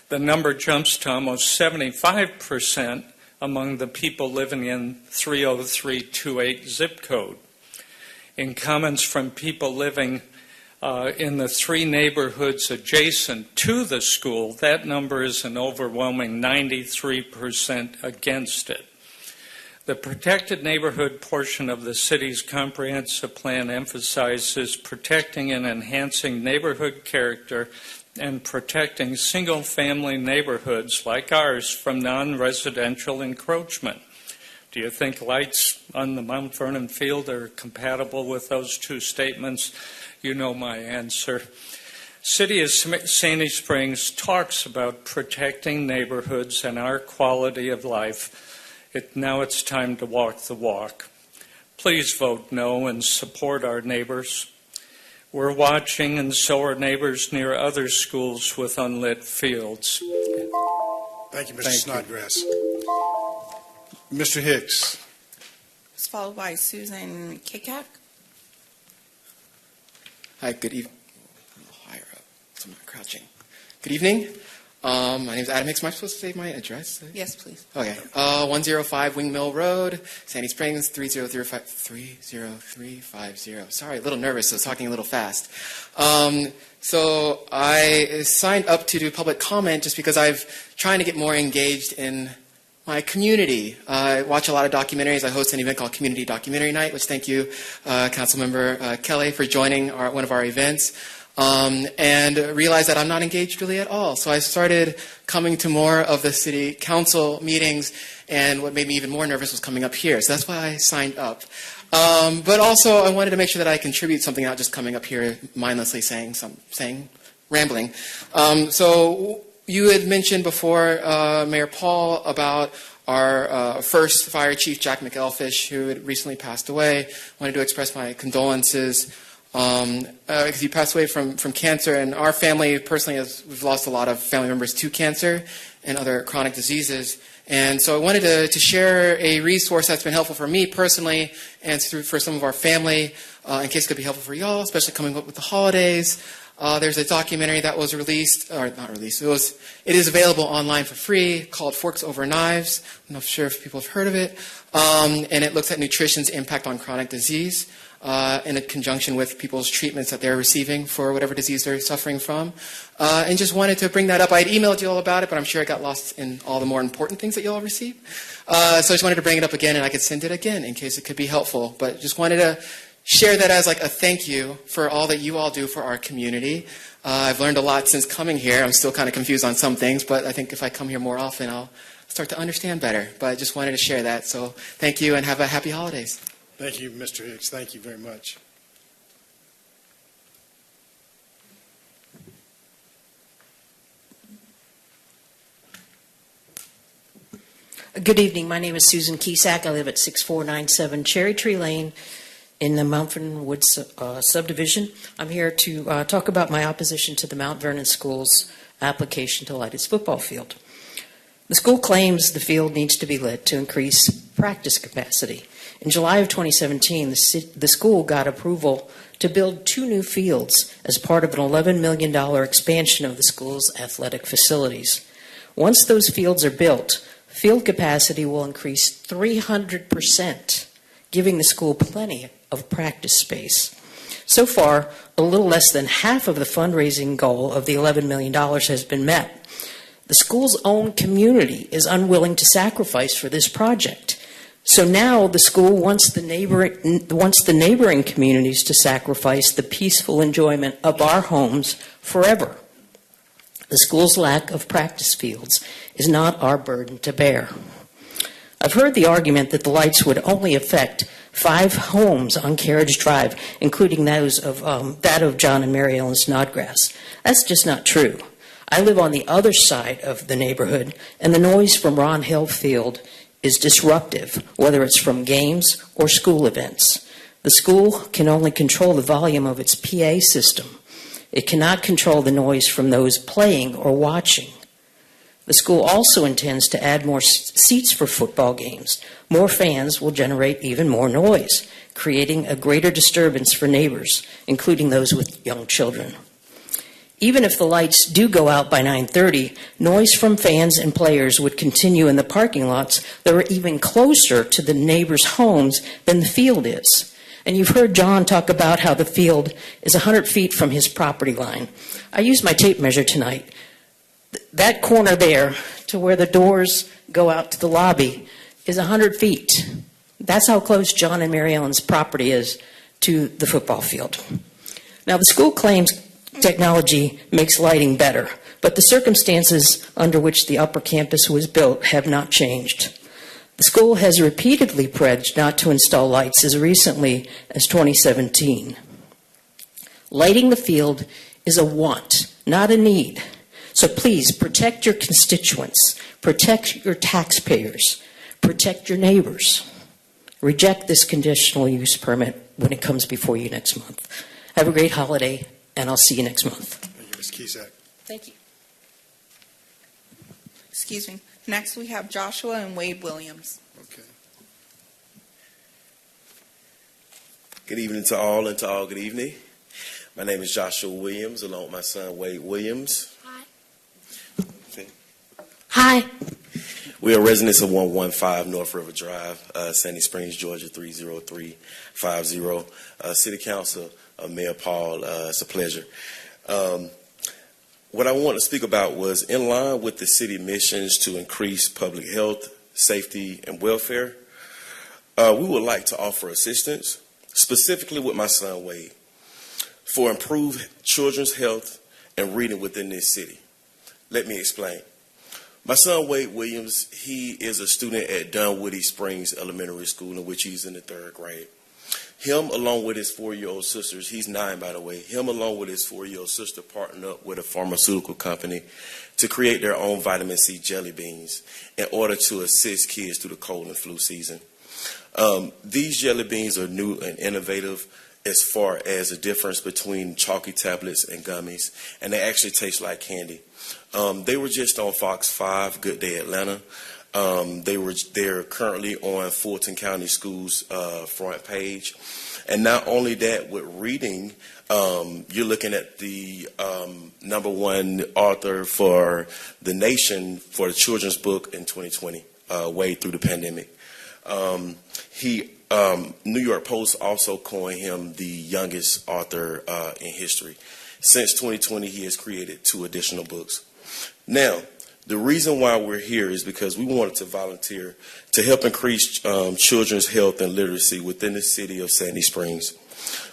The number jumps to almost 75% among the people living in 30328 zip code. In comments from people living in the 3 neighborhoods adjacent to the school, that number is an overwhelming 93% against it. The protected neighborhood portion of the city's comprehensive plan emphasizes protecting and enhancing neighborhood character and protecting single-family neighborhoods like ours from non-residential encroachment. Do you think lights on the Mount Vernon field are compatible with those 2 statements? You know my answer. City of Sandy Springs talks about protecting neighborhoods and our quality of life. Now it's time to walk the walk. Please vote no and support our neighbors. We're watching, and so are neighbors near other schools with unlit fields. Thank you, Mr. Snodgrass. Mr. Hicks. It's followed by Susan Kikak. Hi, good evening. A little higher up, so I'm not crouching. Good evening. My name is Adam Hicks. Am I supposed to say my address? Yes, please. Okay. 105 Wing Mill Road, Sandy Springs, 30350. Sorry, a little nervous, so I was talking a little fast. So I signed up to do public comment just because I'm trying to get more engaged in my community. I watch a lot of documentaries. I host an event called Community Documentary Night, which thank you, Councilmember Kelly, for joining one of our events. And realized that I'm not engaged really at all. So I started coming to more of the city council meetings, and what made me even more nervous was coming up here. So that's why I signed up. But also I wanted to make sure that I contribute something, not just coming up here mindlessly rambling. So you had mentioned before, Mayor Paul, about our first fire chief, Jack McElfish, who had recently passed away. I wanted to express my condolences. Because he passed away from cancer, and our family personally we've lost a lot of family members to cancer and other chronic diseases. And so I wanted to share a resource that's been helpful for me personally and for some of our family, in case it could be helpful for y'all, especially coming up with the holidays. There's a documentary that was released, or not released, it is available online for free, called Forks Over Knives. I'm not sure if people have heard of it. And it looks at nutrition's impact on chronic disease, in conjunction with people's treatments that they're receiving for whatever disease they're suffering from. And just wanted to bring that up. I had emailed you all about it, but I'm sure it got lost in all the more important things that you all receive. So I just wanted to bring it up again, and I could send it again in case it could be helpful. But just wanted to share that as like a thank you for all that you all do for our community. I've learned a lot since coming here. I'm still kind of confused on some things, but I think if I come here more often, I'll start to understand better. But I just wanted to share that. So thank you, and have a happy holidays. Thank you, Mr. Hicks. Thank you very much. Good evening. My name is Susan Keesack. I live at 6497 Cherry Tree Lane in the Mount Vernon Woods subdivision. I'm here to talk about my opposition to the Mount Vernon School's application to light its football field. The school claims the field needs to be lit to increase practice capacity. In July of 2017, the school got approval to build 2 new fields as part of an $11 million expansion of the school's athletic facilities. Once those fields are built, field capacity will increase 300%, giving the school plenty of practice space. So far, a little less than half of the fundraising goal of the $11 million has been met. The school's own community is unwilling to sacrifice for this project. So now the school wants the neighboring communities to sacrifice the peaceful enjoyment of our homes forever. The school's lack of practice fields is not our burden to bear. I've heard the argument that the lights would only affect 5 homes on Carriage Drive, including that of John and Mary Ellen Snodgrass. That's just not true. I live on the other side of the neighborhood, and the noise from Ron Hill Field is disruptive, whether it's from games or school events. The school can only control the volume of its PA system. It cannot control the noise from those playing or watching. The school also intends to add more seats for football games. More fans will generate even more noise, creating a greater disturbance for neighbors, including those with young children. Even if the lights do go out by 9:30, noise from fans and players would continue in the parking lots that are even closer to the neighbors' homes than the field is. And you've heard John talk about how the field is 100 feet from his property line. I used my tape measure tonight. That corner there to where the doors go out to the lobby is 100 feet. That's how close John and Mary Ellen's property is to the football field. Now, the school claims technology makes lighting better, but the circumstances under which the upper campus was built have not changed. The school has repeatedly pledged not to install lights as recently as 2017. Lighting the field is a want, not a need. So please protect your constituents, protect your taxpayers, protect your neighbors. Reject this conditional use permit when it comes before you next month. Have a great holiday, and I'll see you next month. Thank you, Ms. Cusack. Thank you. Excuse me. Next, we have Joshua and Wade Williams. Okay. Good evening to all, and to all good evening. My name is Joshua Williams, along with my son Wade Williams. Hi. Okay. Hi. We are residents of 115 North River Drive, Sandy Springs, Georgia 30350. City Council, Mayor Paul, it's a pleasure. What I want to speak about was in line with the city missions to increase public health, safety, and welfare. We would like to offer assistance, specifically with my son Wade, for improved children's health and reading within this city. Let me explain. My son Wade Williams, he is a student at Dunwoody Springs Elementary School, in which he's in the 3rd grade. Him, along with his 4-year-old sisters, he's 9 by the way, him along with his 4-year-old sister partnered up with a pharmaceutical company to create their own vitamin C jelly beans in order to assist kids through the cold and flu season. These jelly beans are new and innovative as far as the difference between chalky tablets and gummies, and they actually taste like candy. They were just on Fox 5, Good Day Atlanta. They're currently on Fulton County Schools front page. And not only that, with reading, you're looking at the #1 author for the nation for the children's book in 2020, way through the pandemic. New York Post also coined him the youngest author in history. Since 2020, he has created 2 additional books. Now, the reason why we're here is because we wanted to volunteer to help increase children's health and literacy within the city of Sandy Springs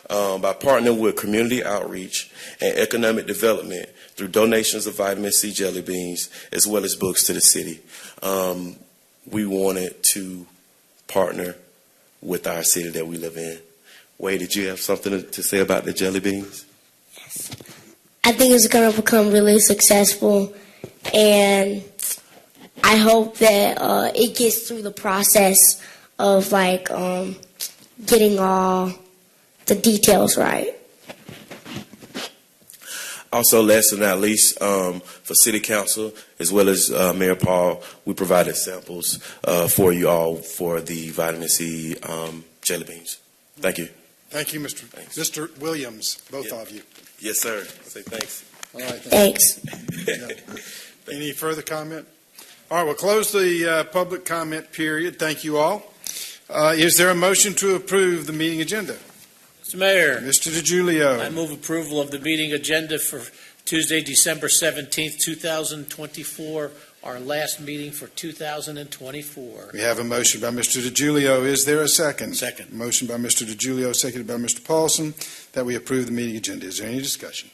by partnering with community outreach and economic development through donations of vitamin C jelly beans as well as books to the city. We wanted to partner with our city that we live in. Wade, did you have something to say about the jelly beans? Yes. I think it's going to become really successful, and I hope that it gets through the process of getting all the details right. Also, last but not least, for City Council, as well as Mayor Paul, we provided samples for you all for the vitamin C jelly beans. Thank you. Thank you, Mr. Williams, both of you. Yes, sir. Say thanks. All right. Thanks. Any further comment? All right, we'll close the public comment period. Thank you all. Is there a motion to approve the meeting agenda? Mr. Mayor. Mr. DiGiulio. I move approval of the meeting agenda for Tuesday, December 17th, 2024, our last meeting for 2024. We have a motion by Mr. DiGiulio. Is there a second? Second. Motion by Mr. DiGiulio, seconded by Mr. Paulson, that we approve the meeting agenda. Is there any discussion?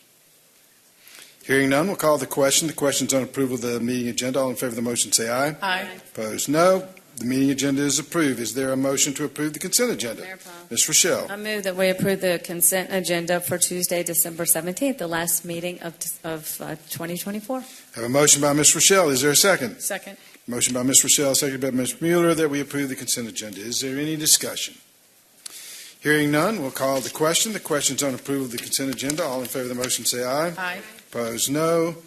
Hearing none, we'll call the question. The question's on approval of the meeting agenda. All in favor of the motion say aye. Aye. Opposed, no. The meeting agenda is approved. Is there a motion to approve the consent agenda? Mayor Paul. Ms. Rochelle. I move that we approve the consent agenda for Tuesday, December 17th, the last meeting of 2024. Have a motion by Ms. Rochelle. Is there a second? Second. Motion by Ms. Rochelle, seconded by Ms. Mueller, that we approve the consent agenda. Is there any discussion? Hearing none, we'll call the question. The question's on approval of the consent agenda. All in favor of the motion say aye. Aye. Opposed, no.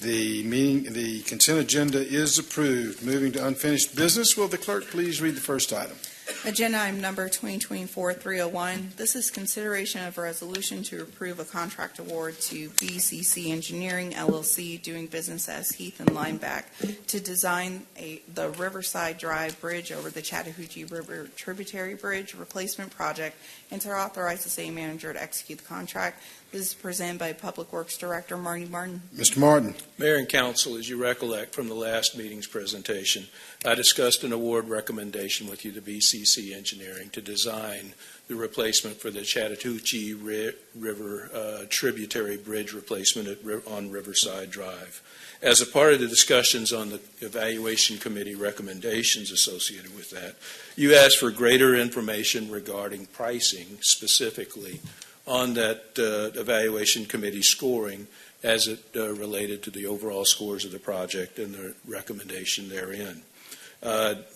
The consent agenda is approved. Moving to unfinished business, will the clerk please read the first item? Agenda item number 2024-301. This is consideration of a resolution to approve a contract award to BCC Engineering, LLC, doing business as Heath and Lineback, to design the Riverside Drive Bridge over the Chattahoochee River Tributary Bridge replacement project, and to authorize the city manager to execute the contract. This is presented by Public Works Director Marty Martin. Mr. Martin. Mayor and Council, as you recollect from the last meeting's presentation, I discussed an award recommendation with you to BCC Engineering to design the replacement for the Chattahoochee River Tributary Bridge replacement on Riverside Drive. As a part of the discussions on the Evaluation Committee recommendations associated with that, you asked for greater information regarding pricing specifically on that Evaluation Committee scoring as it related to the overall scores of the project and the recommendation therein.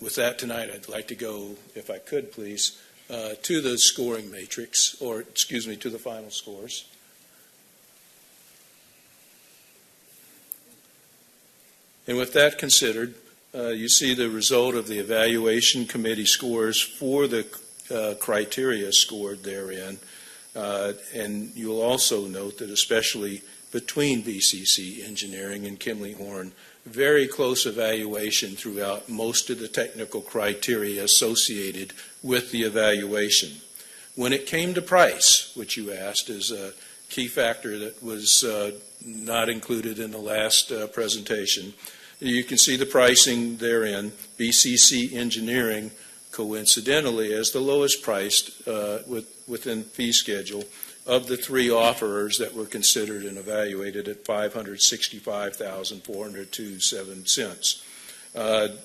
With that tonight, I'd like to go, if I could please, to the scoring matrix, or excuse me, to the final scores. And with that considered, you see the result of the Evaluation Committee scores for the criteria scored therein. And you'll also note that especially between BCC Engineering and Kimley Horn, very close evaluation throughout most of the technical criteria associated with the evaluation. When it came to price, which you asked is a key factor that was not included in the last presentation, you can see the pricing therein. BCC Engineering, coincidentally, as the lowest priced within fee schedule of the three offerers that were considered and evaluated at $565,402.07.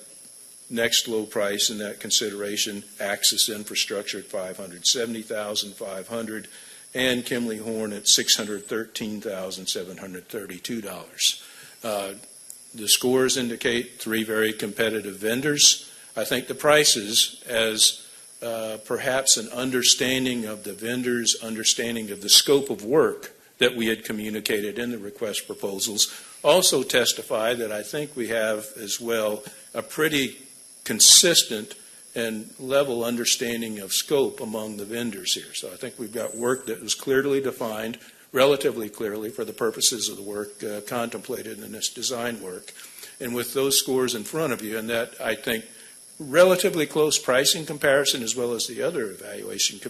Next low price in that consideration, Axis Infrastructure at $570,500, and Kimley Horn at $613,732. The scores indicate three very competitive vendors. I think the prices, as perhaps an understanding of the vendors' understanding of the scope of work that we had communicated in the request proposals, also testify that I think we have as well a pretty consistent and level understanding of scope among the vendors here. So I think we've got work that was clearly defined, relatively clearly for the purposes of the work contemplated in this design work. And with those scores in front of you, and that I think relatively close pricing comparison as well as the other evaluation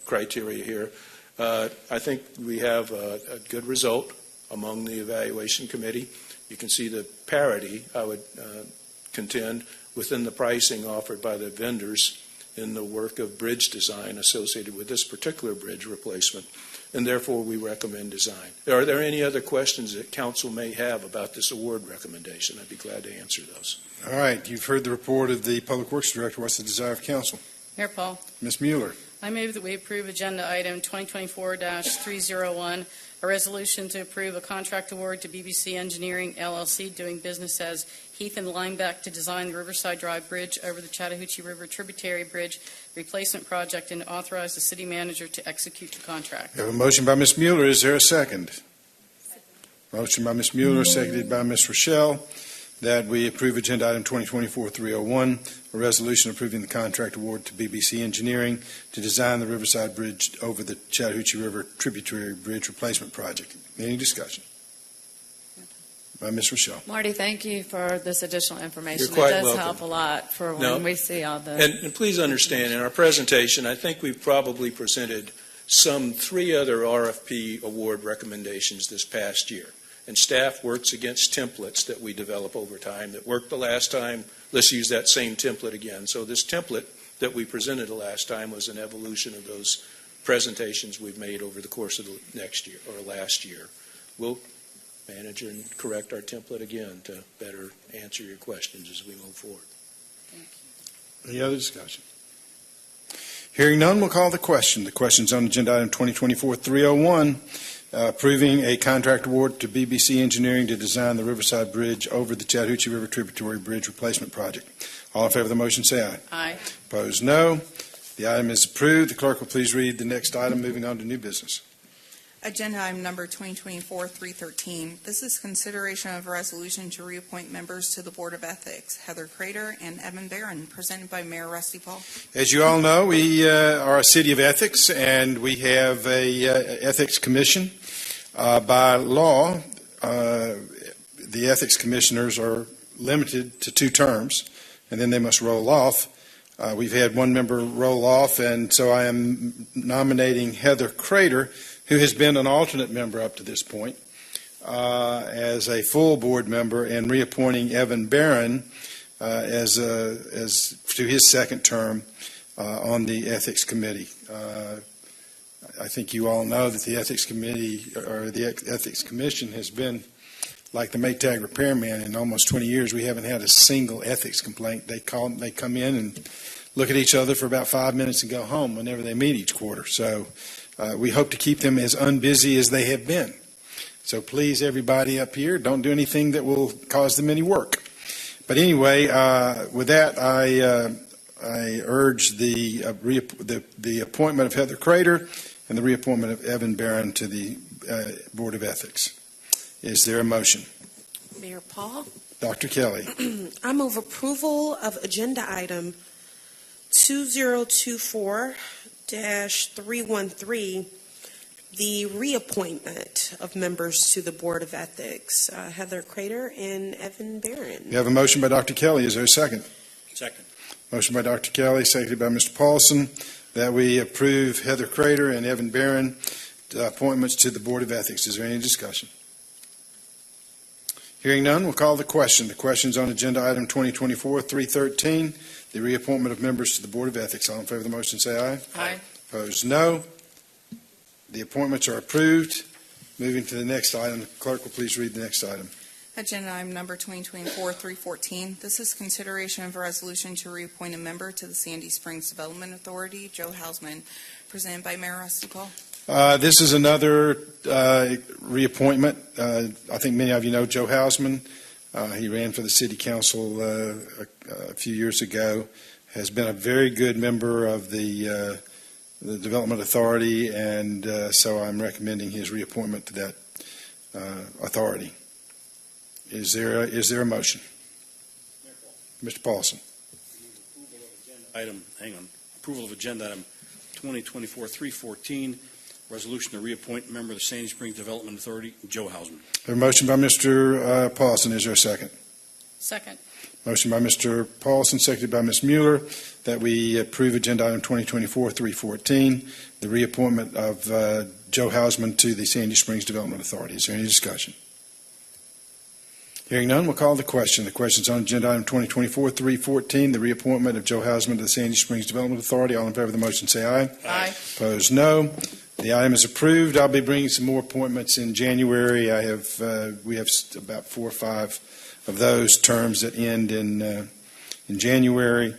criteria here, I think we have a good result among the evaluation committee. You can see the parity, I would contend, within the pricing offered by the vendors in the work of bridge design associated with this particular bridge replacement, and therefore we recommend design. Are there any other questions that council may have about this award recommendation? I'd be glad to answer those. All right, you've heard the report of the Public Works Director. What's the desire of council? Mayor Paul. Ms. Mueller. I move that we approve agenda item 2024-301, a resolution to approve a contract award to BBC Engineering, LLC, doing business as Heath and Lineback, to design the Riverside Drive Bridge over the Chattahoochee River Tributary Bridge replacement project, and authorize the city manager to execute the contract. We have a motion by Ms. Mueller. Is there a second? Motion by Ms. Mueller, seconded by Ms. Rochelle, that we approve agenda item 2024-301, a resolution approving the contract award to BBC Engineering to design the Riverside Bridge over the Chattahoochee River Tributary Bridge replacement project. Any discussion? By Ms. Rochelle. Marty, thank you for this additional information. You're quite It does welcome. help a lot for when No. we see all the... And please understand, in our presentation, I think we've probably presented some 3 other RFP award recommendations this past year. And staff works against templates that we develop over time that worked the last time. Let's use that same template again. So this template that we presented the last time was an evolution of those presentations we've made over the course of the next year or last year. We'll manage and correct our template again to better answer your questions as we move forward. Any other discussion? Hearing none, we'll call the question. The question's on agenda item 2024-301, approving a contract award to BBC Engineering to design the Riverside Bridge over the Chattahoochee River Tributary Bridge Replacement Project. All in favor of the motion, say aye. Aye. Opposed, no. The item is approved. The clerk will please read the next item, moving on to new business. Agenda item number 2024-313. This is consideration of a resolution to reappoint members to the Board of Ethics, Heather Crater and Evan Barron, presented by Mayor Rusty Paul. As you all know, we are a city of ethics, and we have a ethics commission. By law, the ethics commissioners are limited to 2 terms, and then they must roll off. We've had one member roll off, and so I am nominating Heather Crater, who has been an alternate member up to this point, as a full board member, and reappointing Evan Barron as to his second term on the ethics committee. I think you all know that the ethics committee or the ethics commission has been like the Maytag repairman. In almost 20 years, we haven't had a single ethics complaint. They come in and look at each other for about 5 minutes and go home whenever they meet each quarter. So we hope to keep them as unbusy as they have been. So please, everybody up here, don't do anything that will cause them any work. But anyway, with that, I urge the appointment of Heather Crater and the reappointment of Evan Barron to the Board of Ethics. Is there a motion? Mayor Paul? Dr. Kelly. I move approval of agenda item 2024-313, the reappointment of members to the Board of Ethics, Heather Crater and Evan Barron. You have a motion by Dr. Kelly. Is there a second? Second. Motion by Dr. Kelly, seconded by Mr. Paulson, that we approve Heather Crater and Evan Barron appointments to the Board of Ethics. Is there any discussion? Hearing none, we'll call the question. The question's on agenda item 2024-313, the reappointment of members to the Board of Ethics. All in favor of the motion, say aye. Aye. Opposed, no. The appointments are approved. Moving to the next item, the clerk will please read the next item. Agenda item number 2024-314. This is consideration of a resolution to reappoint a member to the Sandy Springs Development Authority, Joe Hausman, presented by Mayor Rusty Paul. This is another reappointment. I think many of you know Joe Hausman. He ran for the city council a few years ago, has been a very good member of the Development Authority, and so I'm recommending his reappointment to that authority. Is there a motion? Mr. Paulson. Approval of agenda item 2024-314, resolution to reappoint member of the Sandy Springs Development Authority, Joe Hausman. A motion by Mr. Paulson. Is there a second? Second. Motion by Mr. Paulson, seconded by Ms. Mueller, that we approve agenda item 2024-314, the reappointment of Joe Hausman to the Sandy Springs Development Authority. Is there any discussion? Hearing none, we'll call the question. The question's on agenda item 2024-314, the reappointment of Joe Hausman to the Sandy Springs Development Authority. All in favor of the motion, say aye. Aye. Opposed, no. The item is approved. I'll be bringing some more appointments in January. We have about 4 or 5 of those terms that end in January.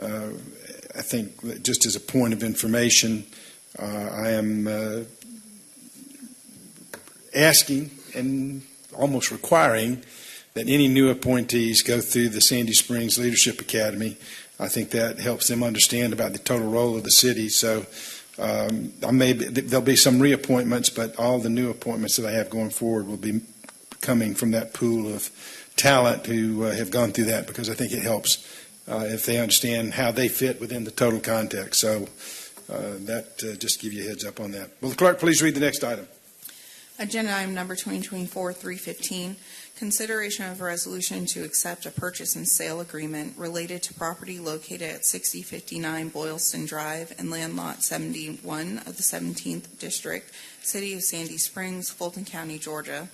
I think that just as a point of information, I am asking and almost requiring that any new appointees go through the Sandy Springs Leadership Academy. I think that helps them understand about the total role of the city. So there'll be some reappointments, but all the new appointments that I have going forward will be coming from that pool of talent who have gone through that, because I think it helps if they understand how they fit within the total context. So just give you a heads up on that. Will the clerk please read the next item? Agenda item number 2024-315, consideration of a resolution to accept a purchase and sale agreement related to property located at 6059 Boylston Drive and land lot 71 of the 17th District, City of Sandy Springs, Fulton County, Georgia.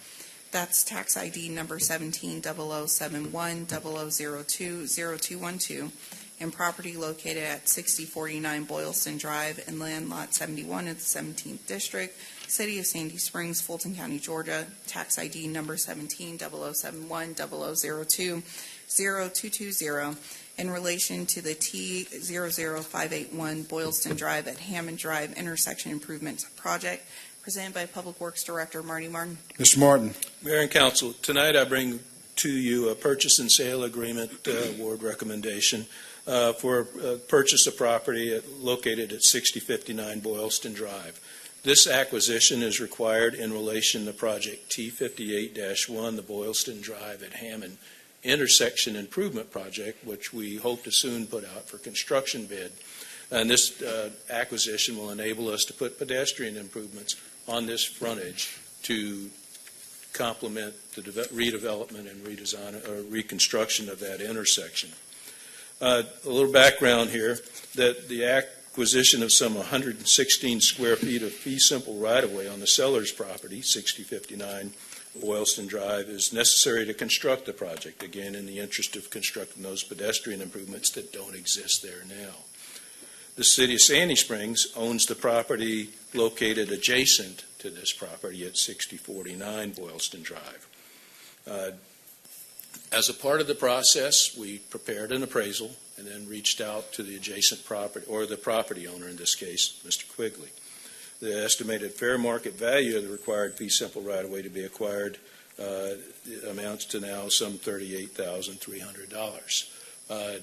That's tax ID number 17007100020212, and property located at 6049 Boylston Drive and land lot 71 of the 17th District, City of Sandy Springs, Fulton County, Georgia, tax ID number 17007100020220, in relation to the T00581 Boylston Drive at Hammond Drive intersection improvements project, presented by Public Works Director Marty Martin. Mr. Martin. Mayor and Council, tonight I bring to you a purchase and sale agreement award recommendation for purchase of property located at 6059 Boylston Drive. This acquisition is required in relation to project T58-1, the Boylston Drive at Hammond intersection improvement project, which we hope to soon put out for construction bid. And this acquisition will enable us to put pedestrian improvements on this frontage to complement the redevelopment and redesign or reconstruction of that intersection. A little background here, that the acquisition of some 116 square feet of fee simple right-of-way on the seller's property, 6059 Boylston Drive, is necessary to construct the project, again in the interest of constructing those pedestrian improvements that don't exist there now. The City of Sandy Springs owns the property located adjacent to this property at 6049 Boylston Drive. As a part of the process, we prepared an appraisal and then reached out to the adjacent property, or the property owner in this case, Mr. Quigley. The estimated fair market value of the required fee simple right-of-way to be acquired amounts to now some $38,300.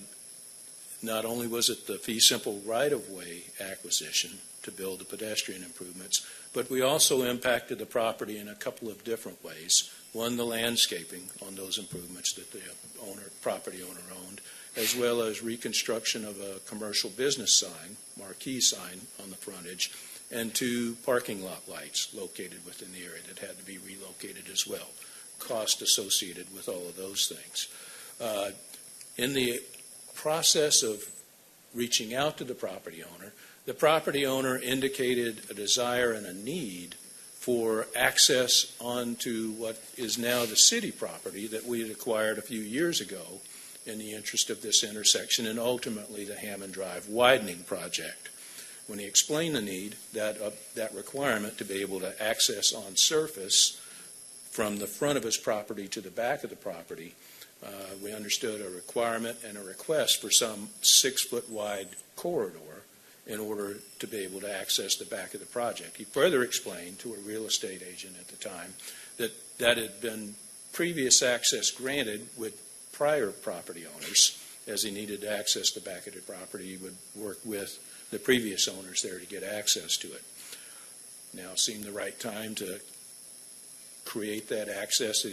Not only was it the fee simple right-of-way acquisition to build the pedestrian improvements, but we also impacted the property in a couple of different ways. One, the landscaping on those improvements that the property owner owned, as well as reconstruction of a commercial business sign, marquee sign on the frontage, and 2 parking lot lights located within the area that had to be relocated as well. Cost associated with all of those things. In the process of reaching out to the property owner indicated a desire and a need for access onto what is now the city property that we had acquired a few years ago in the interest of this intersection and ultimately the Hammond Drive widening project. When he explained the need, that requirement to be able to access on surface from the front of his property to the back of the property, we understood a requirement and a request for some 6-foot wide corridor in order to be able to access the back of the project. He further explained to a real estate agent at the time that had been previous access granted with prior property owners. As he needed to access the back of the property, he would work with the previous owners there to get access to it. Now seemed the right time to create that access.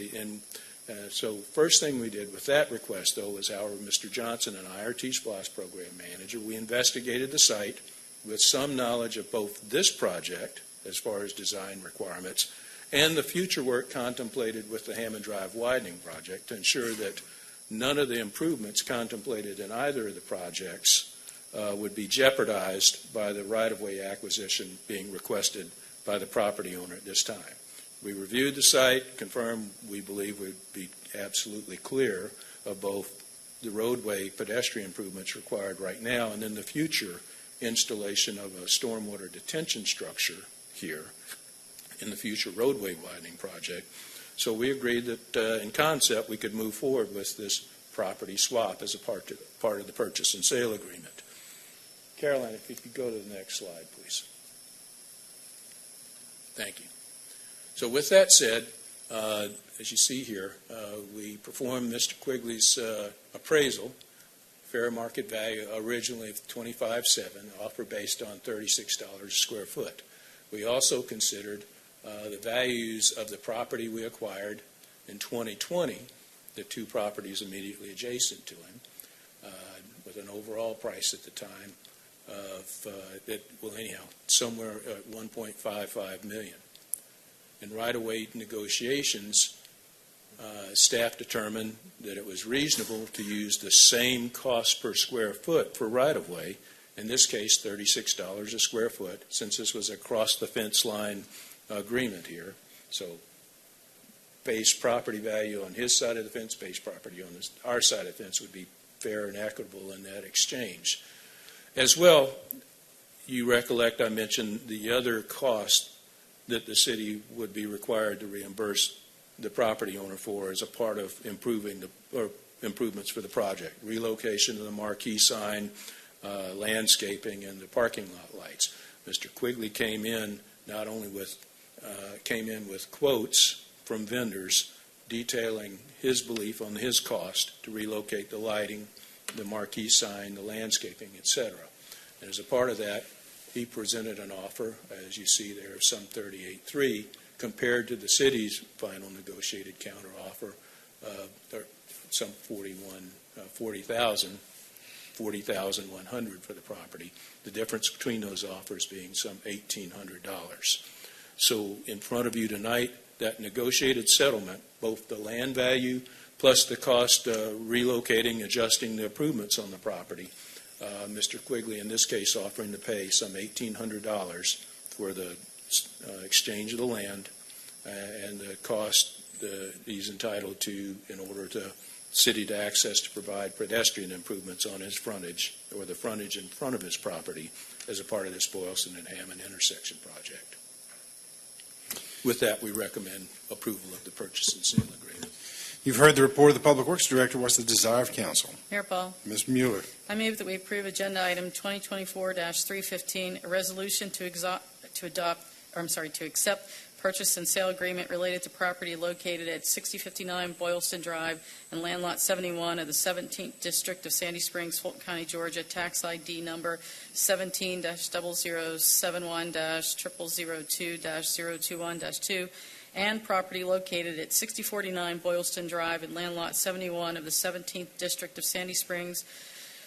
So first thing we did with that request, though, was Mr. Johnson and I, our T-SPLOST program manager, we investigated the site with some knowledge of both this project, as far as design requirements, and the future work contemplated with the Hammond Drive widening project to ensure that none of the improvements contemplated in either of the projects would be jeopardized by the right-of-way acquisition being requested by the property owner at this time. We reviewed the site, confirmed we believe we'd be absolutely clear of both the roadway pedestrian improvements required right now and then the future installation of a stormwater detention structure here in the future roadway widening project. So we agreed that in concept we could move forward with this property swap as a part of the purchase and sale agreement. Caroline, if you could go to the next slide, please. Thank you. So with that said, as you see here, we performed Mr. Quigley's appraisal, fair market value originally of $25,700, offer based on $36 a square foot. We also considered the values of the property we acquired in 2020, the 2 properties immediately adjacent to him, with an overall price at the time of, somewhere at $1.55 million. In right-of-way negotiations, staff determined that it was reasonable to use the same cost per square foot for right-of-way, in this case $36 a square foot, since this was a cross-the-fence line agreement here. So base property value on his side of the fence, base property on our side of the fence would be fair and equitable in that exchange. As well, you recollect I mentioned the other cost that the city would be required to reimburse the property owner for as a part of improvements for the project. Relocation of the marquee sign, landscaping, and the parking lot lights. Mr. Quigley came in not only with quotes from vendors detailing his belief on his cost to relocate the lighting, the marquee sign, the landscaping, etc. And as a part of that, he presented an offer, as you see there, of some $38,300 compared to the city's final negotiated counter offer, some $40,100 for the property. The difference between those offers being some $1,800. So in front of you tonight, that negotiated settlement, both the land value plus the cost relocating, adjusting the improvements on the property, Mr. Quigley in this case offering to pay some $1,800 for the exchange of the land and the cost he's entitled to in order to city to access to provide pedestrian improvements on his frontage or the frontage in front of his property as a part of this Boylston and Hammond intersection project. With that, we recommend approval of the purchase and sale agreement. You've heard the report of the Public Works Director. What's the desire of council? Mayor Paul. Ms. Mueller. I move that we approve agenda item 2024-315, a resolution to accept purchase and sale agreement related to property located at 6059 Boylston Drive and land lot 71 of the 17th District of Sandy Springs, Fulton County, Georgia, tax ID number 17-007-1-0002-021-2, and property located at 6049 Boylston Drive and land lot 71 of the 17th District of Sandy Springs,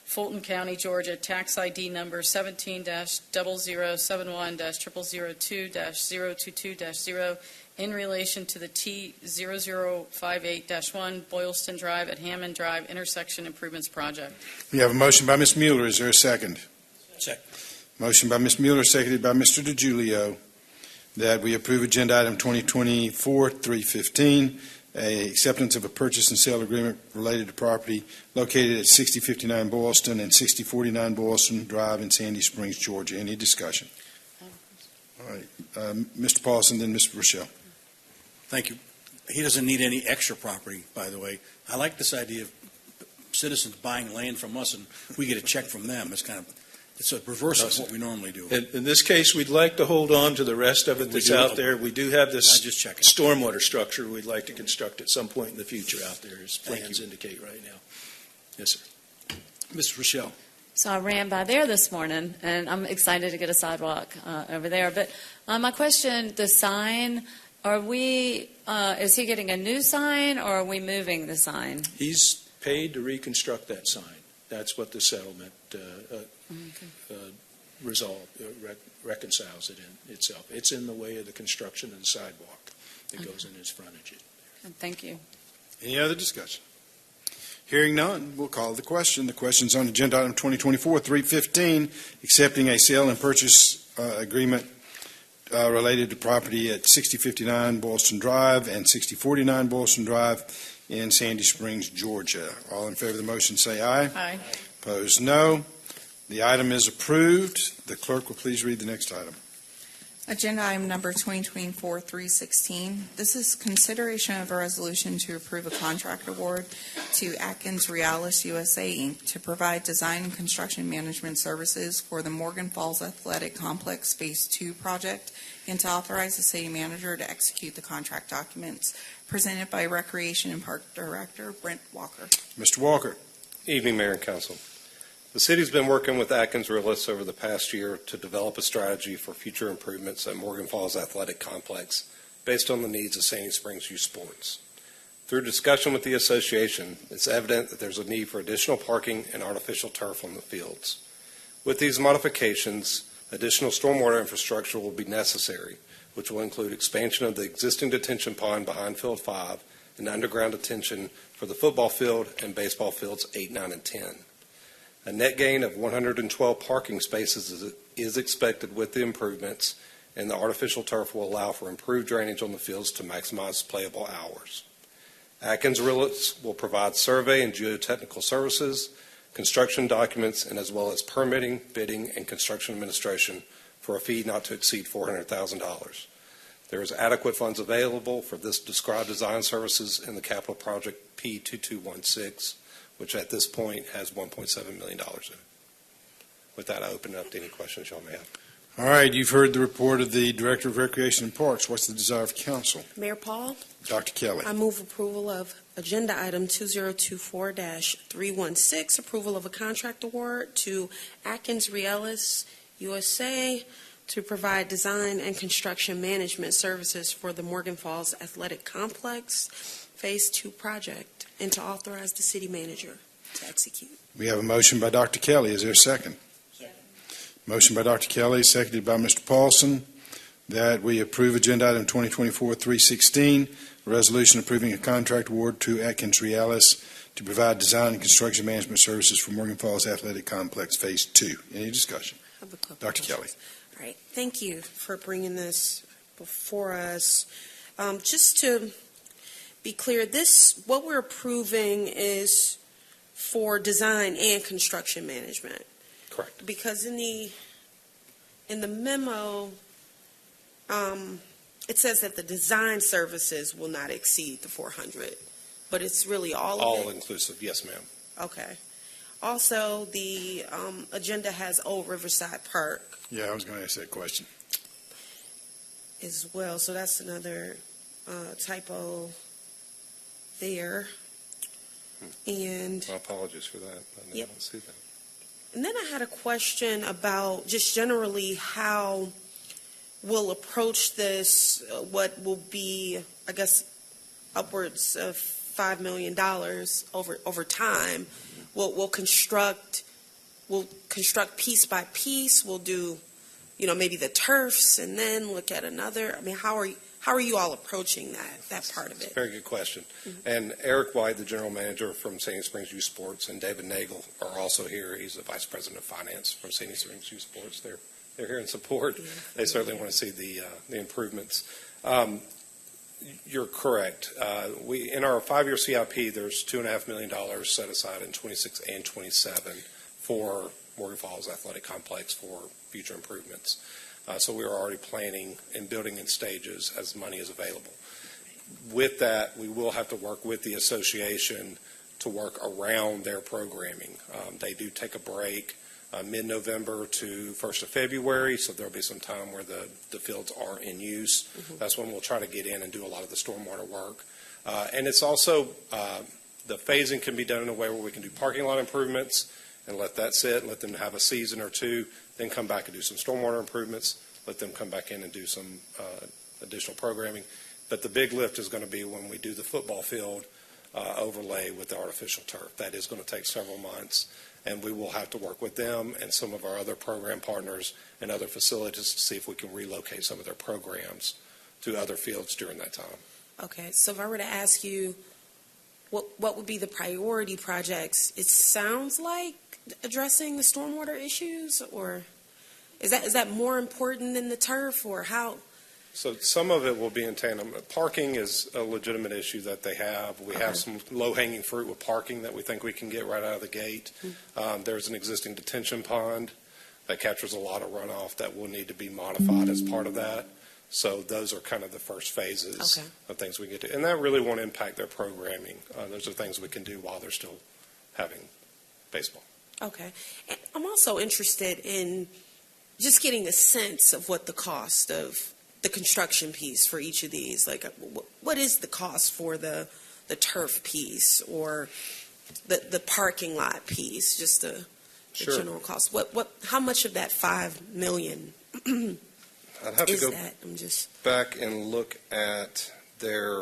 Fulton County, Georgia, tax ID number 17-007-1-0002-022-0 in relation to the T0058-1 Boylston Drive at Hammond Drive intersection improvements project. We have a motion by Ms. Mueller. Is there a second? Second. Motion by Ms. Mueller, seconded by Mr. DiGiulio, that we approve agenda item 2024-315, acceptance of a purchase and sale agreement related to property located at 6059 Boylston and 6049 Boylston Drive in Sandy Springs, Georgia. Any discussion? All right. Mr. Paulson, then Ms. Rochelle. Thank you. He doesn't need any extra property, by the way. I like this idea of citizens buying land from us and we get a check from them. It's a reverse of what we normally do. In this case, we'd like to hold on to the rest of it that's out there. We do have this stormwater structure we'd like to construct at some point in the future out there, as plans indicate right now. Yes, sir. Ms. Rochelle. So I ran by there this morning, and I'm excited to get a sidewalk over there. But my question, the sign, is he getting a new sign, or are we moving the sign? He's paid to reconstruct that sign. That's what the settlement reconciles it in itself. It's in the way of the construction of the sidewalk that goes in his frontage. Thank you. Any other discussion? Hearing none, we'll call the question. The question's on agenda item 2024-315, accepting a sale and purchase agreement related to property at 6059 Boylston Drive and 6049 Boylston Drive in Sandy Springs, Georgia. All in favor of the motion say aye. Aye. Opposed, no. The item is approved. The clerk will please read the next item. Agenda item number 2024-316. This is consideration of a resolution to approve a contract award to Atkins Realis USA, Inc. to provide design and construction management services for the Morgan Falls Athletic Complex Phase 2 project and to authorize the city manager to execute the contract documents. Presented by Recreation and Park Director Brent Walker. Mr. Walker. Evening, Mayor and Council. The city's been working with Atkins Realis over the past year to develop a strategy for future improvements at Morgan Falls Athletic Complex based on the needs of Sandy Springs youth sports. Through discussion with the association, it's evident that there's a need for additional parking and artificial turf on the fields. With these modifications, additional stormwater infrastructure will be necessary, which will include expansion of the existing detention pond behind Field 5 and underground detention for the football field and baseball fields 8, 9, and 10. A net gain of 112 parking spaces is expected with the improvements, and the artificial turf will allow for improved drainage on the fields to maximize playable hours. Atkins Realts will provide survey and geotechnical services, construction documents, and as well as permitting, bidding, and construction administration for a fee not to exceed $400,000. There is adequate funds available for this described design services in the capital project P2216, which at this point has $1.7 million in it. With that, I open it up to any questions y'all may have. All right, you've heard the report of the Director of Recreation and Parks. What's the desire of council? Mayor Paul, Dr. Kelly. I move approval of Agenda Item 2024-316, approval of a contract award to Atkins Realis USA to provide design and construction management services for the Morgan Falls Athletic Complex Phase 2 project, and to authorize the city manager to execute. We have a motion by Dr. Kelly. Is there a second? Motion by Dr. Kelly, seconded by Mr. Paulson, that we approve Agenda Item 2024-316, a resolution approving a contract award to Atkins Realis to provide design and construction management services for Morgan Falls Athletic Complex Phase 2. Any discussion? I have a couple Dr. Kelly. All right. Thank you for bringing this before us. Just to be clear, what we're approving is for design and construction management. Correct. Because in the memo, it says that the design services will not exceed the 400, but it's really all of it? All inclusive, yes, ma'am. Okay. Also, the agenda has Old Riverside Park Yeah, I was going to ask that question. as well, so that's another typo there. And My apologies for that. I did Yep. not see that. And then I had a question about just generally how we'll approach this, what will be, I guess, upwards of $5 million over time. We'll construct piece by piece. We'll do, maybe the turfs and then look at another. I mean, how are you all approaching that part of it? Very good question. And Eric White, the general manager from Sandy Springs Youth Sports, and David Nagel are also here. He's the vice president of finance from Sandy Springs Youth Sports. They're here in support. They certainly want to see the improvements. You're correct. In our 5-year CIP, there's $2.5 million set aside in 26 and 27 for Morgan Falls Athletic Complex for future improvements. So we are already planning and building in stages as money is available. With that, we will have to work with the association to work around their programming. They do take a break mid-November to 1st of February, so there'll be some time where the fields are in use. That's when we'll try to get in and do a lot of the stormwater work. And it's also, the phasing can be done in a way where we can do parking lot improvements and let that sit, and let them have a season or two, then come back and do some stormwater improvements, let them come back in and do some additional programming. But the big lift is going to be when we do the football field overlay with the artificial turf. That is going to take several months, and we will have to work with them and some of our other program partners and other facilities to see if we can relocate some of their programs to other fields during that time. Okay, so if I were to ask you, what would be the priority projects? It sounds like addressing the stormwater issues, or is that more important than the turf, or how? So some of it will be in tandem. Parking is a legitimate issue that they have. We have some low-hanging fruit with parking that we think we can get right out of the gate. There's an existing detention pond that captures a lot of runoff that will need to be modified as part of that. So those are kind of the first phases of things we get to. And that really won't impact their programming. Those are things we can do while they're still having baseball. Okay. And I'm also interested in just getting a sense of what the cost of the construction piece for each of these, like what is the cost for the turf piece or the parking lot piece, just the general cost? How much of that $5 million I'd have to go that? I'm just back and look at their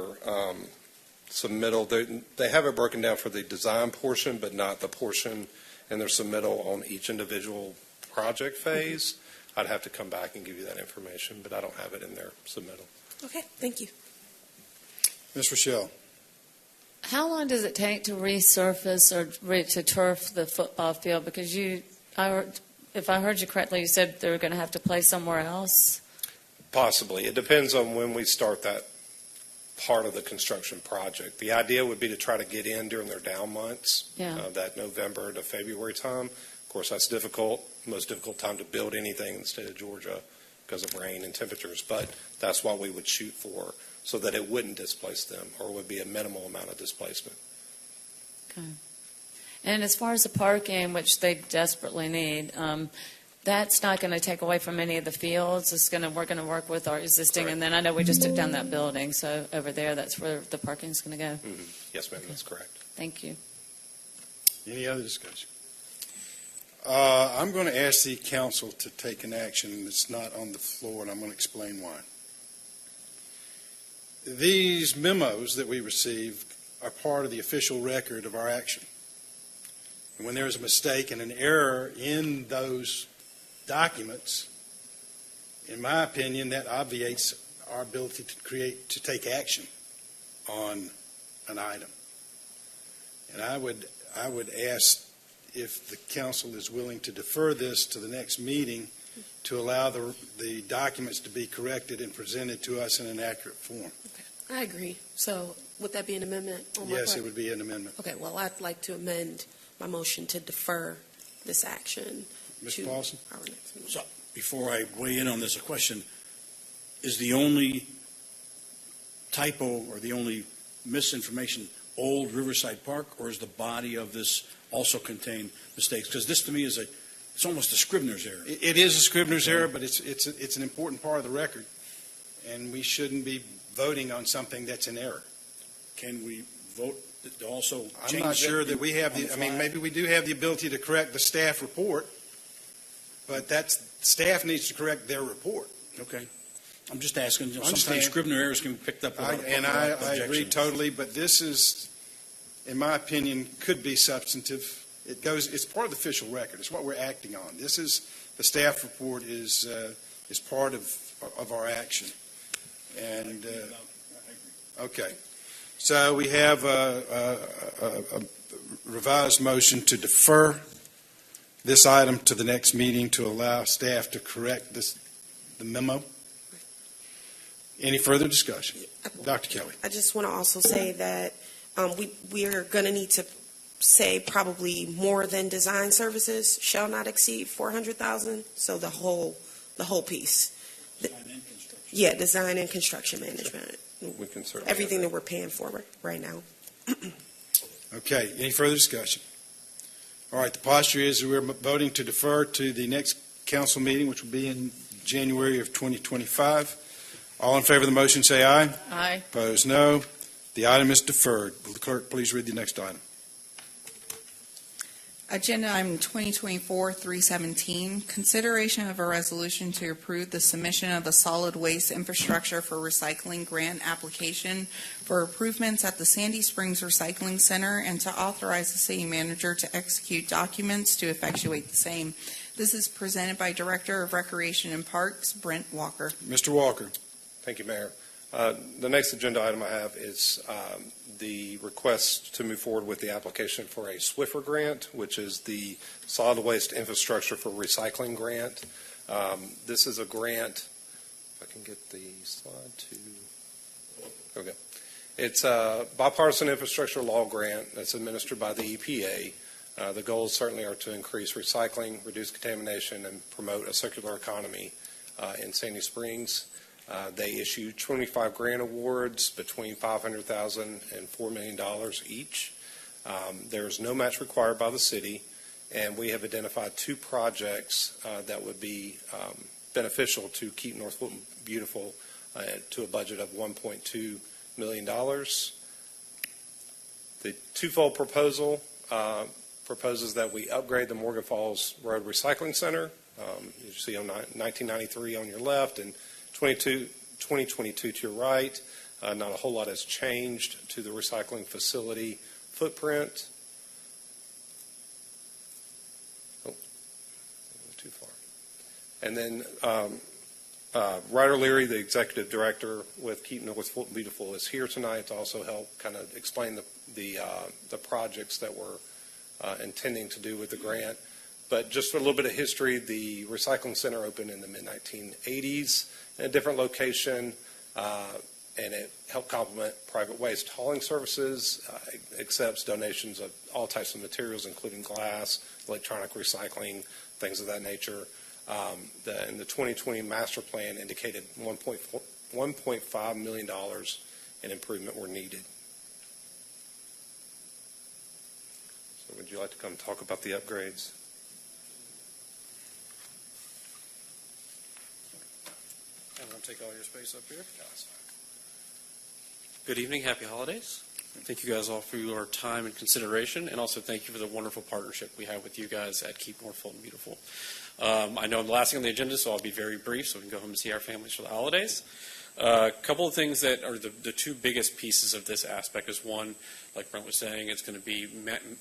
submittal. They have it broken down for the design portion, but not the portion in their submittal on each individual project phase. I'd have to come back and give you that information, but I don't have it in their submittal. Okay, thank you. Ms. Rochelle. How long does it take to resurface or to turf the football field? Because if I heard you correctly, you said they were going to have to play somewhere else. Possibly. It depends on when we start that part of the construction project. The idea would be to try to get in during their down months, that November to February time. Of course, that's difficult, most difficult time to build anything in the state of Georgia because of rain and temperatures, but that's what we would shoot for so that it wouldn't displace them or would be a minimal amount of displacement. Okay. And as far as the parking, which they desperately need, that's not going to take away from any of the fields. We're going to work with our existing, Correct. And then I know we just took down that building, so over there, that's where the parking's going to go. Mm-hmm. Yes, ma'am, that's correct. Thank you. Any other discussion? I'm going to ask the council to take an action that's not on the floor, and I'm going to explain why. These memos that we receive are part of the official record of our action. And when there is a mistake and an error in those documents, in my opinion, that obviates our ability to take action on an item. And I would ask if the council is willing to defer this to the next meeting to allow the documents to be corrected and presented to us in an accurate form. Okay, I agree. So would that be an amendment on my Yes, part? it would be an amendment. Okay, well, I'd like to amend my motion to defer this action Mr. to Paulson? our next meeting. So, before I weigh in on this, a question, is the only typo or the only misinformation Old Riverside Park, or is the body of this also contain mistakes? Because this to me is it's almost a Scribner's error. It is a Scribner's error, but it's an important part of the record, and we shouldn't be voting on something that's an error. Can we vote to also change I'm not sure that we have on the fly? maybe we do have the ability to correct the staff report, but staff needs to correct their report. Okay. I'm just asking. Understand. Sometimes Scribner errors can be picked up without I agree objection. totally, but this is, in my opinion, could be substantive. It's part of the official record. It's what we're acting on. This is, the staff report is part of our action. And, okay. So we have a revised motion to defer this item to the next meeting to allow staff to correct the memo. Any further discussion? Dr. Kelly. I just want to also say that we are going to need to say probably more than design services shall not exceed 400,000. So the whole piece. Yeah, design and construction management. We can certainly everything that we're paying for right now. Okay. Any further discussion? All right. The posture is we're voting to defer to the next council meeting, which will be in January of 2025. All in favor of the motion, say aye. Aye. Opposed, no. The item is deferred. Will the clerk please read the next item? Agenda item 2024-317, consideration of a resolution to approve the submission of the solid waste infrastructure for recycling grant application for improvements at the Sandy Springs Recycling Center and to authorize the city manager to execute documents to effectuate the same. This is presented by Director of Recreation and Parks, Brent Walker. Mr. Walker. Thank you, Mayor. The next agenda item I have is the request to move forward with the application for a SWIFR grant, which is the Solid Waste Infrastructure for Recycling grant. This is a grant, if I can get the slide to, okay. It's a bipartisan infrastructure law grant that's administered by the EPA. The goals certainly are to increase recycling, reduce contamination, and promote a circular economy in Sandy Springs. They issue 25 grant awards between $500,000 and $4 million each. There is no match required by the city, and we have identified two projects that would be beneficial to keep North Fulton beautiful to a budget of $1.2 million. The twofold proposal proposes that we upgrade the Morgan Falls Road Recycling Center. You see on 1993 on your left and 2022 to your right. Not a whole lot has changed to the recycling facility footprint. Oh, too far. And then Ryder Leary, the executive director with Keep North Fulton Beautiful, is here tonight to also help kind of explain the projects that we're intending to do with the grant. But just for a little bit of history, the recycling center opened in the mid-1980s in a different location, and it helped complement private waste hauling services, accepts donations of all types of materials, including glass, electronic recycling, things of that nature. And the 2020 master plan indicated $1.5 million in improvement were needed. So would you like to come talk about the upgrades? I won't take all your space up here. Good evening. Happy holidays. Thank you guys all for your time and consideration, and also thank you for the wonderful partnership we have with you guys at Keep North Fulton Beautiful. I know I'm the last thing on the agenda, so I'll be very brief so we can go home and see our families for the holidays. A couple of things that are the two biggest pieces of this aspect is one, like Brent was saying, it's going to be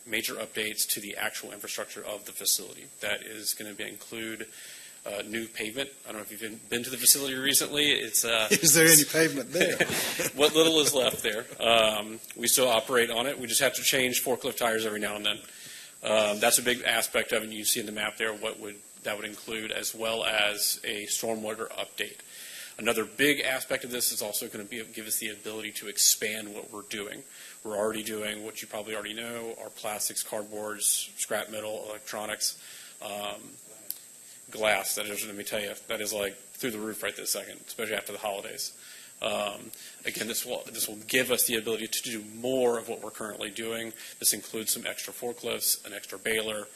major updates to the actual infrastructure of the facility. That is going to include new pavement. I don't know if you've been to the facility recently. It's Is there any pavement there? What little is left there. We still operate on it. We just have to change forklift tires every now and then. That's a big aspect of it. You see in the map there what that would include, as well as a stormwater update. Another big aspect of this is also going to give us the ability to expand what we're doing. We're already doing what you probably already know, our plastics, cardboards, scrap metal, electronics, glass. That is, let me tell you, that is like through the roof right this second, especially after the holidays. Again, this will give us the ability to do more of what we're currently doing. This includes some extra forklifts, an extra baler.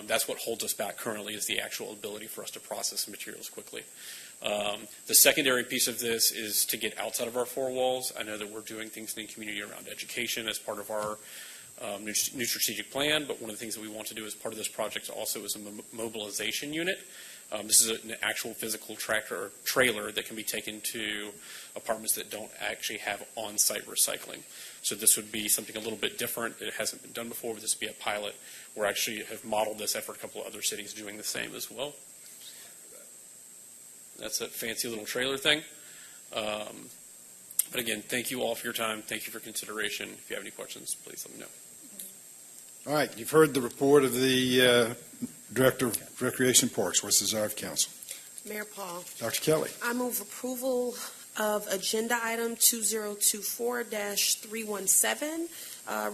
That's what holds us back currently, is the actual ability for us to process materials quickly. The secondary piece of this is to get outside of our four walls. I know that we're doing things in the community around education as part of our new strategic plan, but one of the things that we want to do as part of this project also is a mobilization unit. This is an actual physical tractor or trailer that can be taken to apartments that don't actually have on-site recycling. So this would be something a little bit different. It hasn't been done before, but this would be a pilot. We actually have modeled this after a couple of other cities doing the same as well. That's a fancy little trailer thing. But again, thank you all for your time. Thank you for consideration. If you have any questions, please let me know. All right, you've heard the report of the Director of Recreation and Parks. What's the desire of council? Mayor Paul. Dr. Kelly. I move approval of agenda item 2024-317, a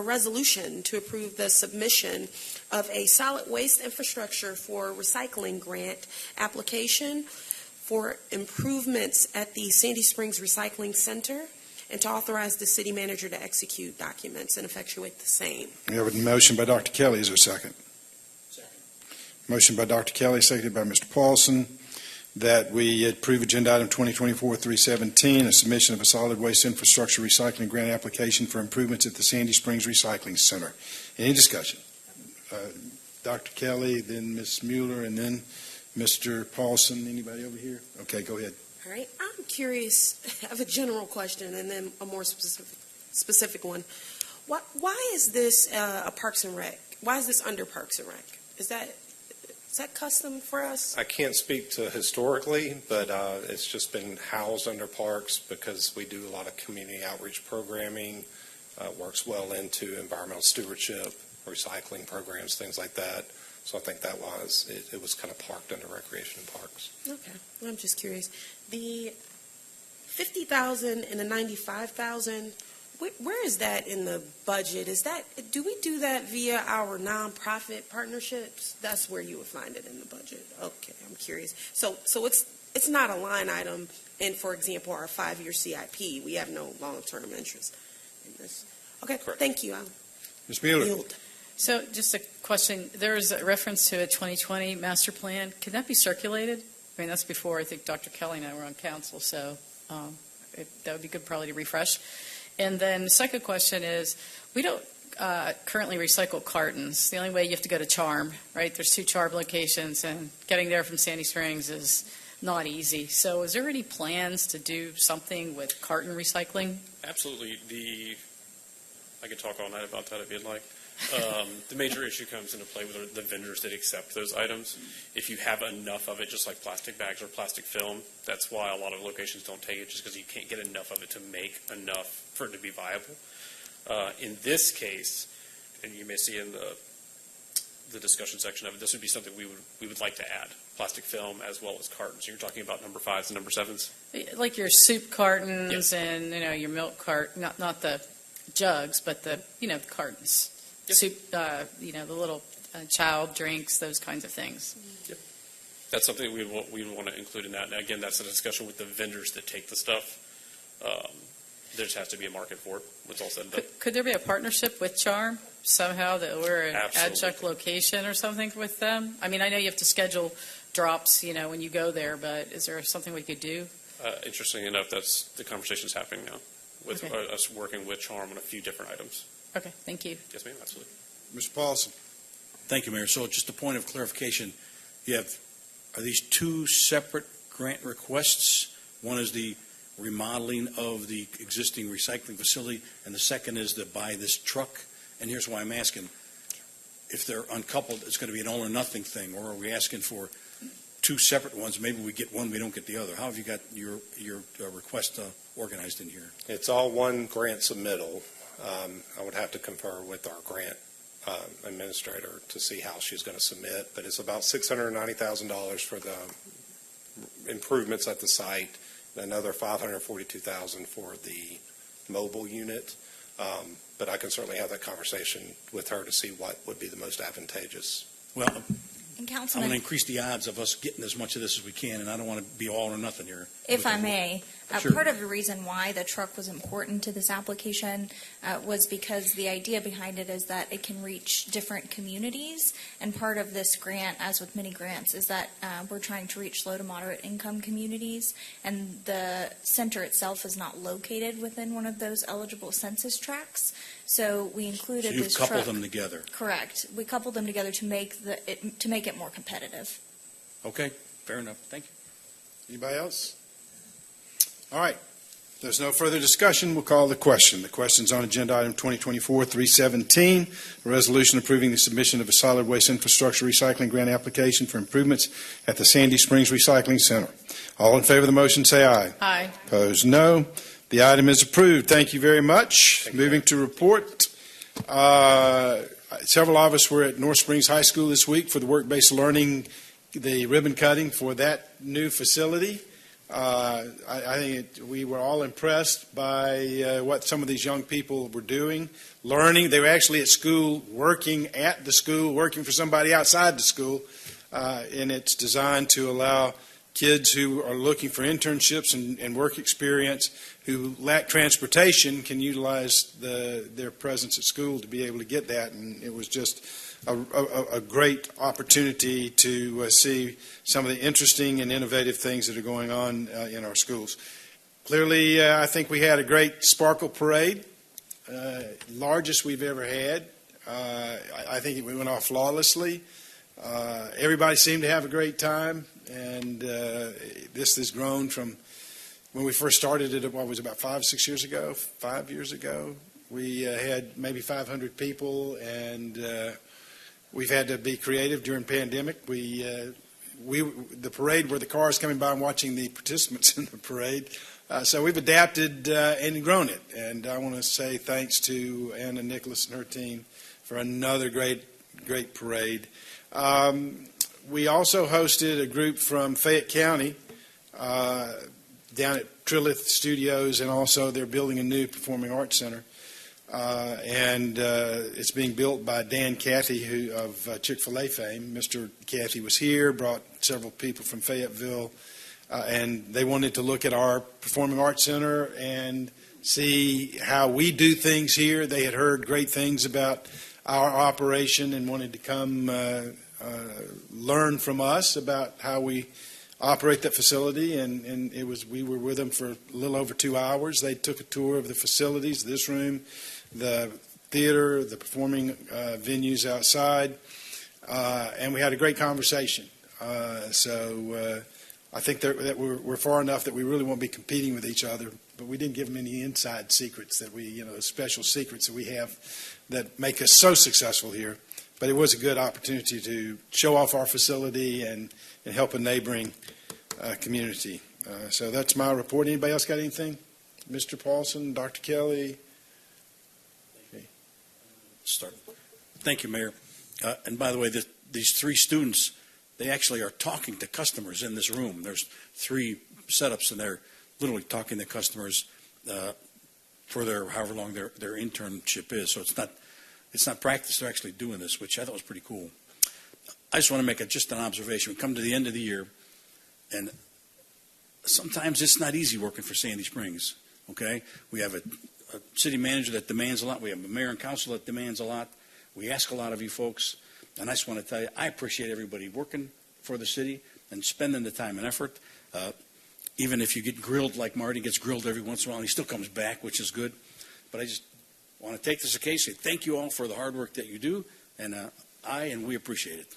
resolution to approve the submission of a solid waste infrastructure for recycling grant application for improvements at the Sandy Springs Recycling Center, and to authorize the city manager to execute documents and effectuate the same. We have a motion by Dr. Kelly. Is there a second? Second. Motion by Dr. Kelly, seconded by Mr. Paulson, that we approve agenda item 2024-317, a submission of a solid waste infrastructure recycling grant application for improvements at the Sandy Springs Recycling Center. Any discussion? Dr. Kelly, then Ms. Mueller, and then Mr. Paulson. Anybody over here? Okay, go ahead. All right, I'm curious, I have a general question and then a more specific one. Why is this a Parks and Rec? Why is this under Parks and Rec? Is that custom for us? I can't speak to historically, but it's just been housed under Parks because we do a lot of community outreach programming, works well into environmental stewardship, recycling programs, things like that. So I think that was, it was kind of parked under Recreation and Parks. Okay, well, I'm just curious. The $50,000 and the $95,000, where is that in the budget? Do we do that via our nonprofit partnerships? That's where you would find it in the budget. Okay, I'm curious. So it's not a line item in, for example, our 5-year CIP. We have no long-term interest in this. Okay, correct. Thank you. Ms. Mueller. Yield. So just a question, there is a reference to a 2020 master plan. Can that be circulated? I mean, that's before I think Dr. Kelly and I were on council, so that would be good probably to refresh. And then the second question is, we don't currently recycle cartons. The only way you have to go to Charm, right? There's 2 Charm locations, and getting there from Sandy Springs is not easy. So is there any plans to do something with carton recycling? Absolutely. I could talk all night about that if you'd like. The major issue comes into play with the vendors that accept those items. If you have enough of it, just like plastic bags or plastic film, that's why a lot of locations don't take it, just because you can't get enough of it to make enough for it to be viable. In this case, and you may see in the discussion section of it, this would be something we would like to add, plastic film as well as cartons. You're talking about number 5s and number 7s? Like your soup cartons and, your milk cart, not the jugs, but the cartons. Soup, the little child drinks, those kinds of things. Yep. That's something we would want to include in that. And again, that's a discussion with the vendors that take the stuff. There just has to be a market for it. What's all said and done. Could there be a partnership with Charm somehow, that we're an Absolutely. adjunct location or something with them? I mean, I know you have to schedule drops, when you go there, but is there something we could do? Interesting enough, that's the conversation's happening now with Okay. us working with Charm on a few different items. Okay, thank you. Yes, ma'am, absolutely. Mr. Paulson. Thank you, Mayor. So just a point of clarification, are these two separate grant requests? One is the remodeling of the existing recycling facility, and the second is to buy this truck. And here's why I'm asking. If they're uncoupled, it's going to be an all or nothing thing, or are we asking for two separate ones? Maybe we get one, we don't get the other. How have you got your request organized in here? It's all one grant submittal. I would have to confer with our grant administrator to see how she's going to submit, but it's about $690,000 for the improvements at the site, another $542,000 for the mobile unit. But I can certainly have that conversation with her to see what would be the most advantageous. Well, And I want Councilman, to increase the odds of us getting as much of this as we can, and I don't want to be all or nothing here. if I may, Sure. part of the reason why the truck was important to this application was because the idea behind it is that it can reach different communities. And part of this grant, as with many grants, is that we're trying to reach low to moderate income communities. And the center itself is not located within one of those eligible census tracts. So we included So you've this coupled truck. them together. Correct. We coupled them together to make it more competitive. Okay, fair enough. Thank you. Anybody else? All right. If there's no further discussion, we'll call the question. The question's on agenda item 2024-317, a resolution approving the submission of a solid waste infrastructure recycling grant application for improvements at the Sandy Springs Recycling Center. All in favor of the motion, say aye. Aye. Opposed, no. The item is approved. Thank you very much. Moving to report. Several of us were at North Springs High School this week for the work-based learning, the ribbon cutting for that new facility. I think we were all impressed by what some of these young people were doing, learning. They were actually at school, working at the school, working for somebody outside the school, and it's designed to allow kids who are looking for internships and work experience, who lack transportation, can utilize their presence at school to be able to get that. And it was just a great opportunity to see some of the interesting and innovative things that are going on in our schools. Clearly, I think we had a great sparkle parade, largest we've ever had. I think we went off flawlessly. Everybody seemed to have a great time, and this has grown from when we first started it, what was it, about 5 years ago? We had maybe 500 people, and we've had to be creative during pandemic. The parade were the cars coming by and watching the participants in the parade. So we've adapted and grown it. And I want to say thanks to Anna Nicholas and her team for another great parade. We also hosted a group from Fayette County down at Trilith Studios, and also they're building a new performing arts center. And it's being built by Dan Cathy of Chick-fil-A fame. Mr. Cathy was here, brought several people from Fayetteville, and they wanted to look at our performing arts center and see how we do things here. They had heard great things about our operation and wanted to come learn from us about how we operate that facility, and we were with them for a little over 2 hours. They took a tour of the facilities, this room, the theater, the performing venues outside, and we had a great conversation. So I think that we're far enough that we really won't be competing with each other but we didn't give them any inside secrets that we, special secrets that we have that make us so successful here. But it was a good opportunity to show off our facility and help a neighboring community. So that's my report. Anybody else got anything? Mr. Paulson, Dr. Kelly? Start. Thank you, Mayor. And by the way, these three students, they actually are talking to customers in this room. There's three setups, and they're literally talking to customers for their however long their internship is. So it's not practice. They're actually doing this, which I thought was pretty cool. I just want to make just an observation. We come to the end of the year, and sometimes it's not easy working for Sandy Springs. Okay, we have a city manager that demands a lot. We have a mayor and council that demands a lot. We ask a lot of you folks, and I just want to tell you, I appreciate everybody working for the city and spending the time and effort. Even if you get grilled like Marty gets grilled every once in a while, he still comes back, which is good. But I just want to take this occasion to say thank you all for the hard work that you do, and we appreciate it.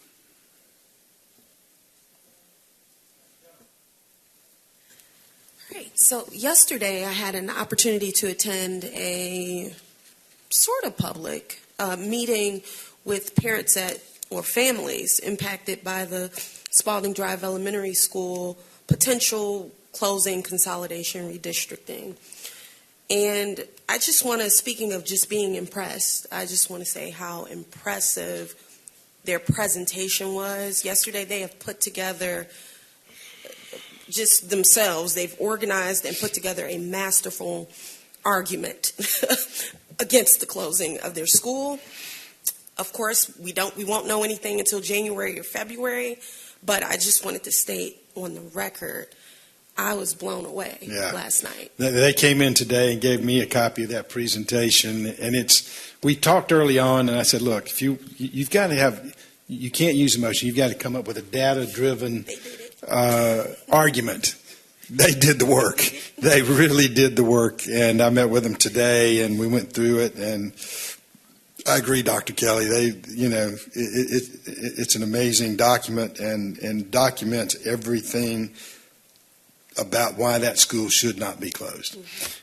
Great. So yesterday I had an opportunity to attend a sort of public meeting with parents or families impacted by the Spalding Drive Elementary School potential closing, consolidation, redistricting. And I just want to, speaking of just being impressed, I just want to say how impressive their presentation was. Yesterday they have put together just themselves, they've organized and put together a masterful argument against the closing of their school. Of course, we won't know anything until January or February, but I just wanted to state on the record, I was blown away last night. They came in today and gave me a copy of that presentation, and we talked early on, and I said, look, if you've got to have, you can't use emotion, you've got to come up with a data-driven argument. They did the work. They really did the work, and I met with them today, and we went through it, and I agree, Dr. Kelly. It's an amazing document and documents everything about why that school should not be closed.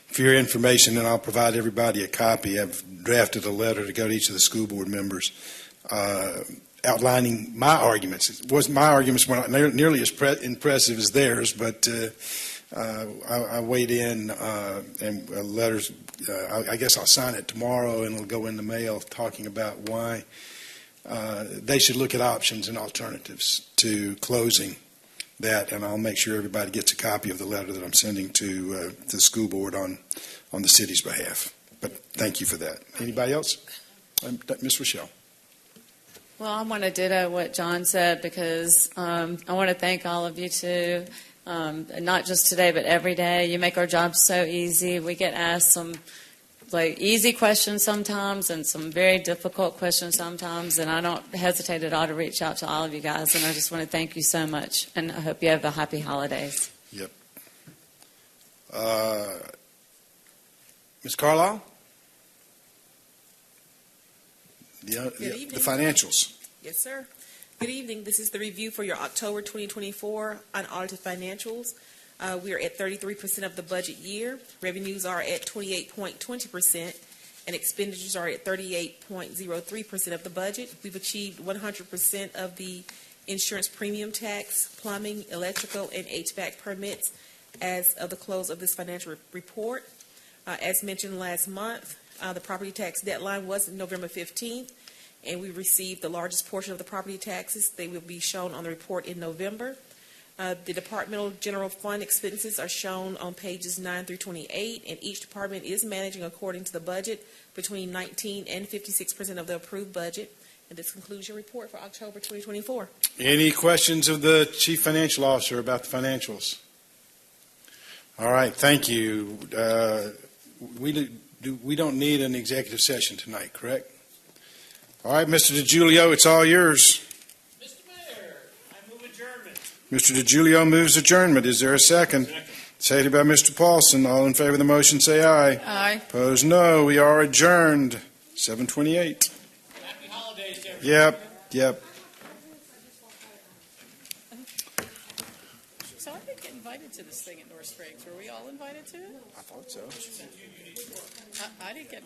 For your information, and I'll provide everybody a copy, I've drafted a letter to go to each of the school board members outlining my arguments. My arguments were not nearly as impressive as theirs, but I weighed in and letters. I guess I'll sign it tomorrow, and it'll go in the mail talking about why they should look at options and alternatives to closing that, and I'll make sure everybody gets a copy of the letter that I'm sending to the school board on the city's behalf. But thank you for that. Anybody else? Ms. Rochelle. Well, I want to ditto what John said because I want to thank all of you too, not just today but every day. You make our jobs so easy. We get asked some easy questions sometimes and some very difficult questions sometimes, and I don't hesitate at all to reach out to all of you guys, and I just want to thank you so much, and I hope you have a happy holidays. Yep. Ms. Carlisle? The financials. Yes, sir. Good evening. This is the review for your October 2024 unaudited financials. We are at 33% of the budget year. Revenues are at 28.20%, and expenditures are at 38.03% of the budget. We've achieved 100% of the insurance premium tax, plumbing, electrical, and HVAC permits as of the close of this financial report. As mentioned last month, the property tax deadline was November 15th, and we received the largest portion of the property taxes. They will be shown on the report in November. The departmental general fund expenses are shown on pages 9 through 28, and each department is managing according to the budget between 19 and 56% of the approved budget. And this concludes your report for October 2024. Any questions of the Chief Financial Officer about the financials? All right, thank you. We don't need an executive session tonight, correct? All right, Mr. DiGiulio, it's all yours. Mr. DiGiulio moves adjournment. Is there a second? Seconded by Mr. Paulson. All in favor of the motion, say aye. Aye. Opposed, no. We are adjourned. 7:28. Happy holidays, everyone. Yep. So I didn't get involved. invited to this thing at North Springs. Were we all invited to it? I thought so. I didn't get